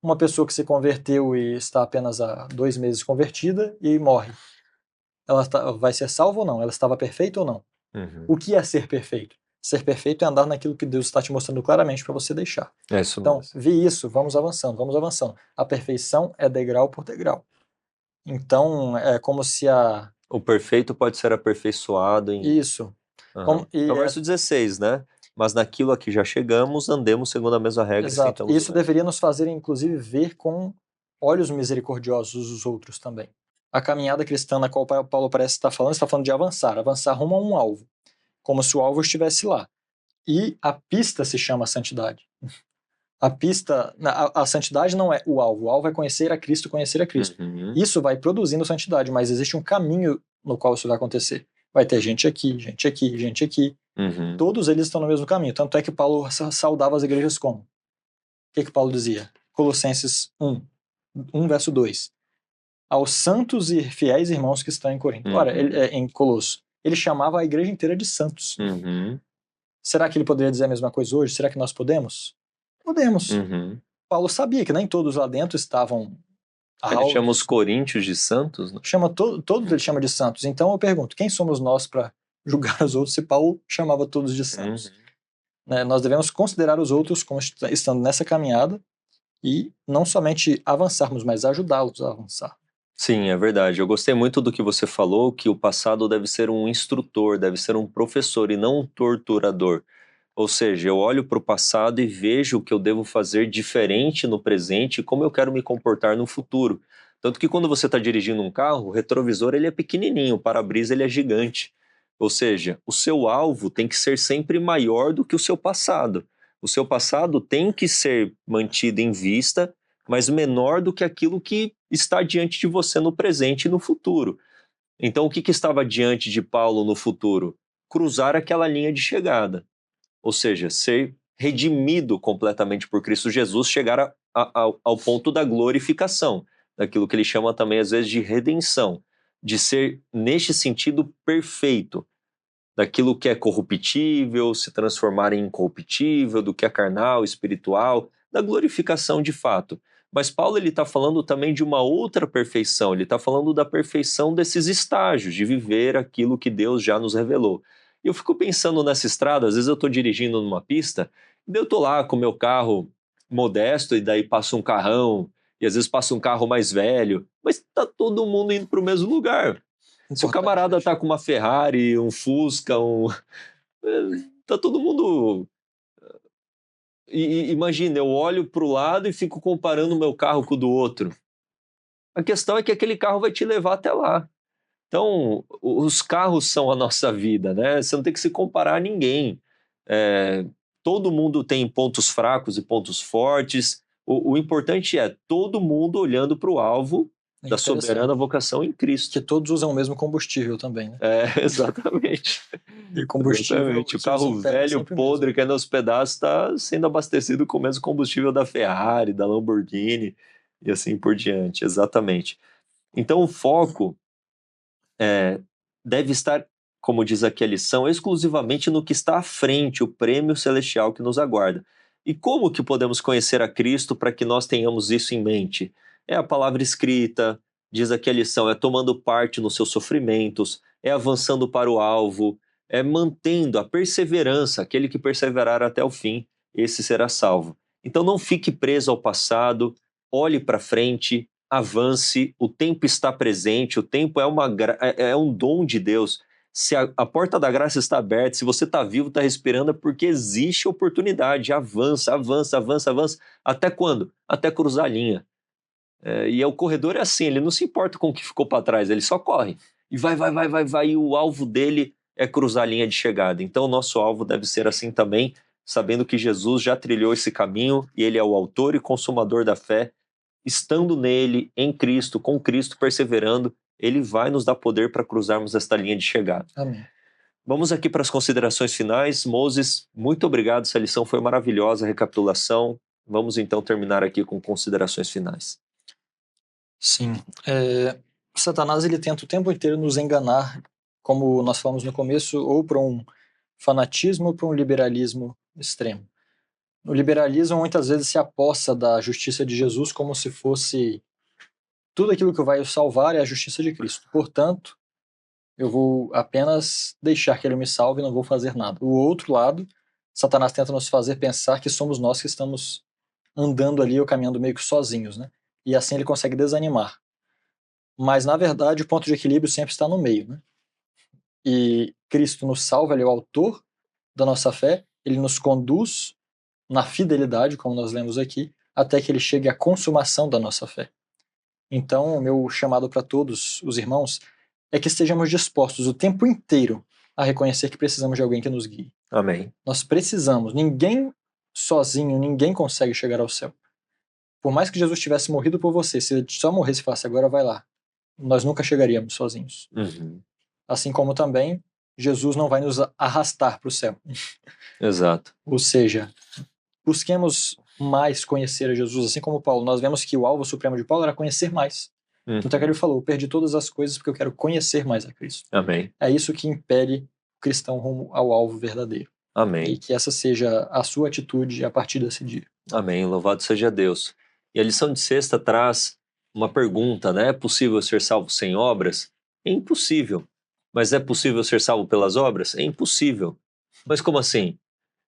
uma pessoa que se converteu e está apenas há 2 meses convertida e morre, ela vai ser salva ou não? Ela estava perfeita ou não? Uhum. O que é ser perfeito? Ser perfeito é andar naquilo que Deus está te mostrando claramente para você deixar. É isso Então, mesmo. vi isso, vamos avançando, vamos avançando. A perfeição é degrau por degrau. Então, é como se O perfeito pode ser aperfeiçoado em. isso. Aham. É o verso 16, né? Mas naquilo a que já chegamos, andemos segundo a mesma regra e Exato. sintamos o Isso mesmo. deveria nos fazer, inclusive, ver com olhos misericordiosos os outros também. A caminhada cristã na qual Paulo parece estar falando, está falando de avançar, avançar rumo a um alvo, como se o alvo estivesse lá. E a pista se chama santidade. A pista, a santidade não é o alvo é conhecer a Cristo, conhecer a Cristo. Uhum. Isso vai produzindo santidade, mas existe um caminho no qual isso vai acontecer. Vai ter gente aqui, gente aqui, gente aqui. Uhum. Todos eles estão no mesmo caminho. Tanto é que Paulo saudava as igrejas como? O que Paulo dizia? Colossenses 1 verso 2. Aos santos e fiéis irmãos que estão em Corinto. Ora, Uhum. em Colosso, ele chamava a igreja inteira de santos. Uhum. Será que ele poderia dizer a mesma coisa hoje? Será que nós podemos? Podemos. Uhum. Paulo sabia que nem todos lá dentro estavam Ele chama os altos. coríntios de santos, né? Todos ele chama de santos. Então eu pergunto, quem somos nós para julgar os outros se Paulo chamava todos de santos? Uhum. Né, nós devemos considerar os outros como estando nessa caminhada e não somente avançarmos, mas ajudá-los a avançar. Sim, é verdade. Eu gostei muito do que você falou, que o passado deve ser um instrutor, deve ser um professor e não um torturador. Ou seja, eu olho para o passado e vejo o que eu devo fazer diferente no presente e como eu quero me comportar no futuro. Tanto que quando você está dirigindo um carro, o retrovisor ele é pequenininho, o para-brisa ele é gigante. Ou seja, o seu alvo tem que ser sempre maior do que o seu passado. O seu passado tem que ser mantido em vista, mas menor do que aquilo que está diante de você no presente e no futuro. Então, o que estava diante de Paulo no futuro? Cruzar aquela linha de chegada. Ou seja, ser redimido completamente por Cristo Jesus, chegar ao ponto da glorificação, daquilo que ele chama também às vezes de redenção, de ser neste sentido perfeito, daquilo que é corruptível, se transformar em incorruptível, do que é carnal, espiritual, da glorificação de fato. Mas Paulo ele está falando também de uma outra perfeição, ele está falando da perfeição desses estágios, de viver aquilo que Deus já nos revelou. E eu fico pensando nessa estrada, às vezes eu estou dirigindo numa pista, e daí eu estou lá com o meu carro modesto, e daí passa um carrão, e às vezes passa um carro mais velho, mas está todo mundo indo para o mesmo lugar. Se o camarada tá com uma Ferrari, um Fusca, tá todo mundo... Imagina, eu olho para o lado e fico comparando o meu carro com o do outro. A questão é que aquele carro vai te levar até lá. Então, os carros são a nossa vida, né? Você não tem que se comparar a ninguém. Todo mundo tem pontos fracos e pontos fortes. O importante é todo mundo olhando para o alvo da soberana vocação em Cristo. Que todos usam o mesmo combustível também, né? Exatamente. E combustível... Exatamente. O carro velho, podre, caindo aos pedaços, está sendo abastecido com o mesmo combustível da Ferrari, da Lamborghini e assim por diante. Exatamente. Então, o foco deve estar, como diz aqui a lição, exclusivamente no que está à frente, o prêmio celestial que nos aguarda. E como que podemos conhecer a Cristo para que nós tenhamos isso em mente? É a palavra escrita, diz aqui a lição, é tomando parte nos seus sofrimentos, é avançando para o alvo, é mantendo a perseverança, aquele que perseverar até o fim, esse será salvo. Então não fique preso ao passado, olhe para frente, avance, o tempo está presente, o tempo é um dom de Deus. Se a porta da graça está aberta, se você está vivo, está respirando, é porque existe oportunidade. Avança, avança, avança, avança. Até quando? Até cruzar a linha. E o corredor é assim, ele não se importa com o que ficou para trás, ele só corre. E vai, vai, vai, vai, vai, e o alvo dele é cruzar a linha de chegada. Então o nosso alvo deve ser assim também, sabendo que Jesus já trilhou esse caminho e ele é o autor e consumador da fé. Estando nele, em Cristo, com Cristo, perseverando, ele vai nos dar poder para cruzarmos esta linha de chegada. Amém. Vamos aqui para as considerações finais. Moses, muito obrigado, essa lição foi maravilhosa, a recapitulação. Vamos então terminar aqui com considerações finais. Sim. Satanás ele tenta o tempo inteiro nos enganar, como nós falamos no começo, ou para um fanatismo ou para um liberalismo extremo. No liberalismo, muitas vezes se aposta da justiça de Jesus como se fosse tudo aquilo que vai o salvar é a justiça de Cristo. Portanto, eu vou apenas deixar que ele me salve e não vou fazer nada. O outro lado, Satanás tenta nos fazer pensar que somos nós que estamos andando ali ou caminhando meio que sozinhos, né? E assim ele consegue desanimar. Mas, na verdade, o ponto de equilíbrio sempre está no meio, né? E Cristo nos salva, ele é o autor da nossa fé, ele nos conduz na fidelidade, como nós lemos aqui, até que ele chegue à consumação da nossa fé. Então, o meu chamado para todos os irmãos é que estejamos dispostos o tempo inteiro a reconhecer que precisamos de alguém que nos guie. Amém. Nós precisamos. Ninguém sozinho, ninguém consegue chegar ao céu. Por mais que Jesus tivesse morrido por você, se ele só morresse e falasse, agora vai lá, nós nunca chegaríamos sozinhos. Uhum. Assim como também, Jesus não vai nos arrastar para o céu. Exato. Ou seja, busquemos mais conhecer a Jesus, assim como Paulo. Nós vemos que o alvo supremo de Paulo era conhecer mais. Uhum. Então ele falou, eu perdi todas as coisas porque eu quero conhecer mais a Cristo. Amém. É isso que impele o cristão rumo ao alvo verdadeiro. Amém. E que essa seja a sua atitude a partir desse dia. Amém. Louvado seja Deus. E a lição de sexta traz uma pergunta, né? É possível ser salvo sem obras? É impossível. Mas é possível ser salvo pelas obras? É impossível. Mas como assim?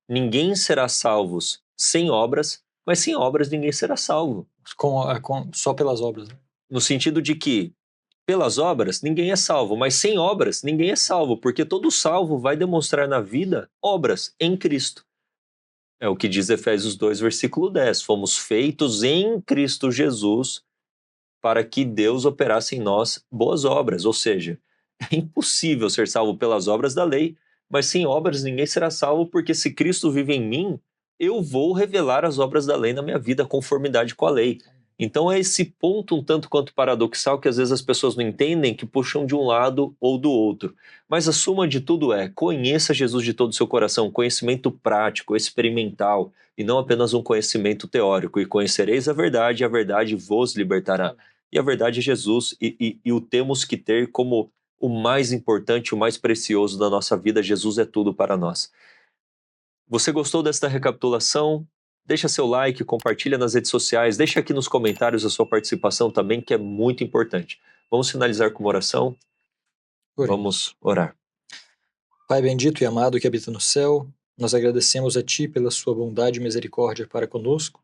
Ninguém será salvo sem obras, mas sem obras ninguém será salvo. Só pelas obras. Né? No sentido de que, pelas obras, ninguém é salvo, mas sem obras, ninguém é salvo, porque todo salvo vai demonstrar na vida obras em Cristo. É o que diz Efésios 2, versículo 10. Fomos feitos em Cristo Jesus para que Deus operasse em nós boas obras. Ou seja, é impossível ser salvo pelas obras da lei, mas sem obras ninguém será salvo, porque se Cristo vive em mim, eu vou revelar as obras da lei na minha vida, conformidade com a lei. Então é esse ponto um tanto quanto paradoxal que às vezes as pessoas não entendem, que puxam de um lado ou do outro. Mas a suma de tudo é, conheça Jesus de todo o seu coração, conhecimento prático, experimental, e não apenas um conhecimento teórico. E conhecereis a verdade vos libertará. E a verdade é Jesus, e o temos que ter como o mais importante, o mais precioso da nossa vida. Jesus é tudo para nós. Você gostou desta recapitulação? Deixa seu like, compartilha nas redes sociais, deixa aqui nos comentários a sua participação também, que é muito importante. Vamos finalizar com uma oração? Vamos orar. Pai bendito e amado que habita no céu, nós agradecemos a Ti pela Sua bondade e misericórdia para conosco,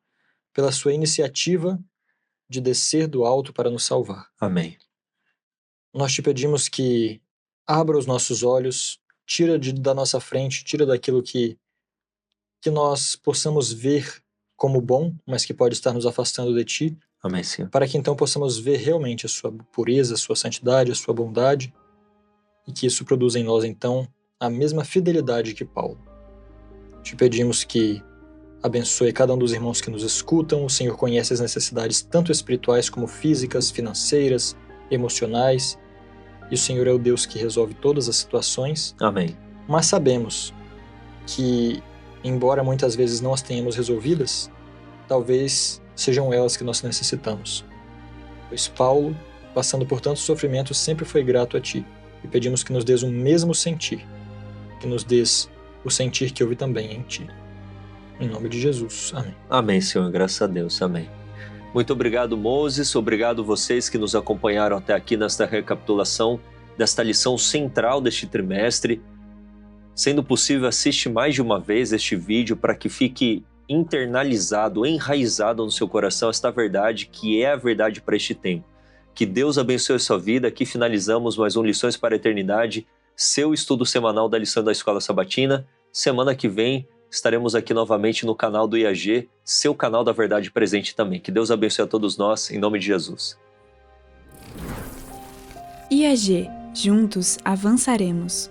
pela Sua iniciativa de descer do alto para nos salvar. Amém. Nós Te pedimos que abra os nossos olhos, tira da nossa frente, tira daquilo que nós possamos ver como bom, mas que pode estar nos afastando de Ti, Amém, Senhor. para que então possamos ver realmente a Sua pureza, a Sua santidade, a Sua bondade, e que isso produza em nós então a mesma fidelidade que Paulo. Te pedimos que abençoe cada um dos irmãos que nos escutam. O Senhor conhece as necessidades tanto espirituais como físicas, financeiras, emocionais, e o Senhor é o Deus que resolve todas as situações. Amém. Mas sabemos que, embora muitas vezes não as tenhamos resolvidas, talvez sejam elas que nós necessitamos. Pois Paulo, passando por tantos sofrimentos, sempre foi grato a Ti, e pedimos que nos dês o mesmo sentir, que nos dês o sentir que houve também em Ti. Em nome de Jesus. Amém. Amém, Senhor. Graças a Deus. Amém. Muito obrigado, Moses. Obrigado vocês que nos acompanharam até aqui nesta recapitulação desta lição central deste trimestre. Sendo possível, assiste mais de uma vez este vídeo para que fique internalizado, enraizado no seu coração esta verdade que é a verdade para este tempo. Que Deus abençoe a sua vida. Aqui finalizamos mais um Lições para a Eternidade, seu estudo semanal da lição da Escola Sabatina. Semana que vem estaremos aqui novamente no canal do IAG, seu canal da verdade presente também. Que Deus abençoe a todos nós, em nome de Jesus. IAG, juntos avançaremos.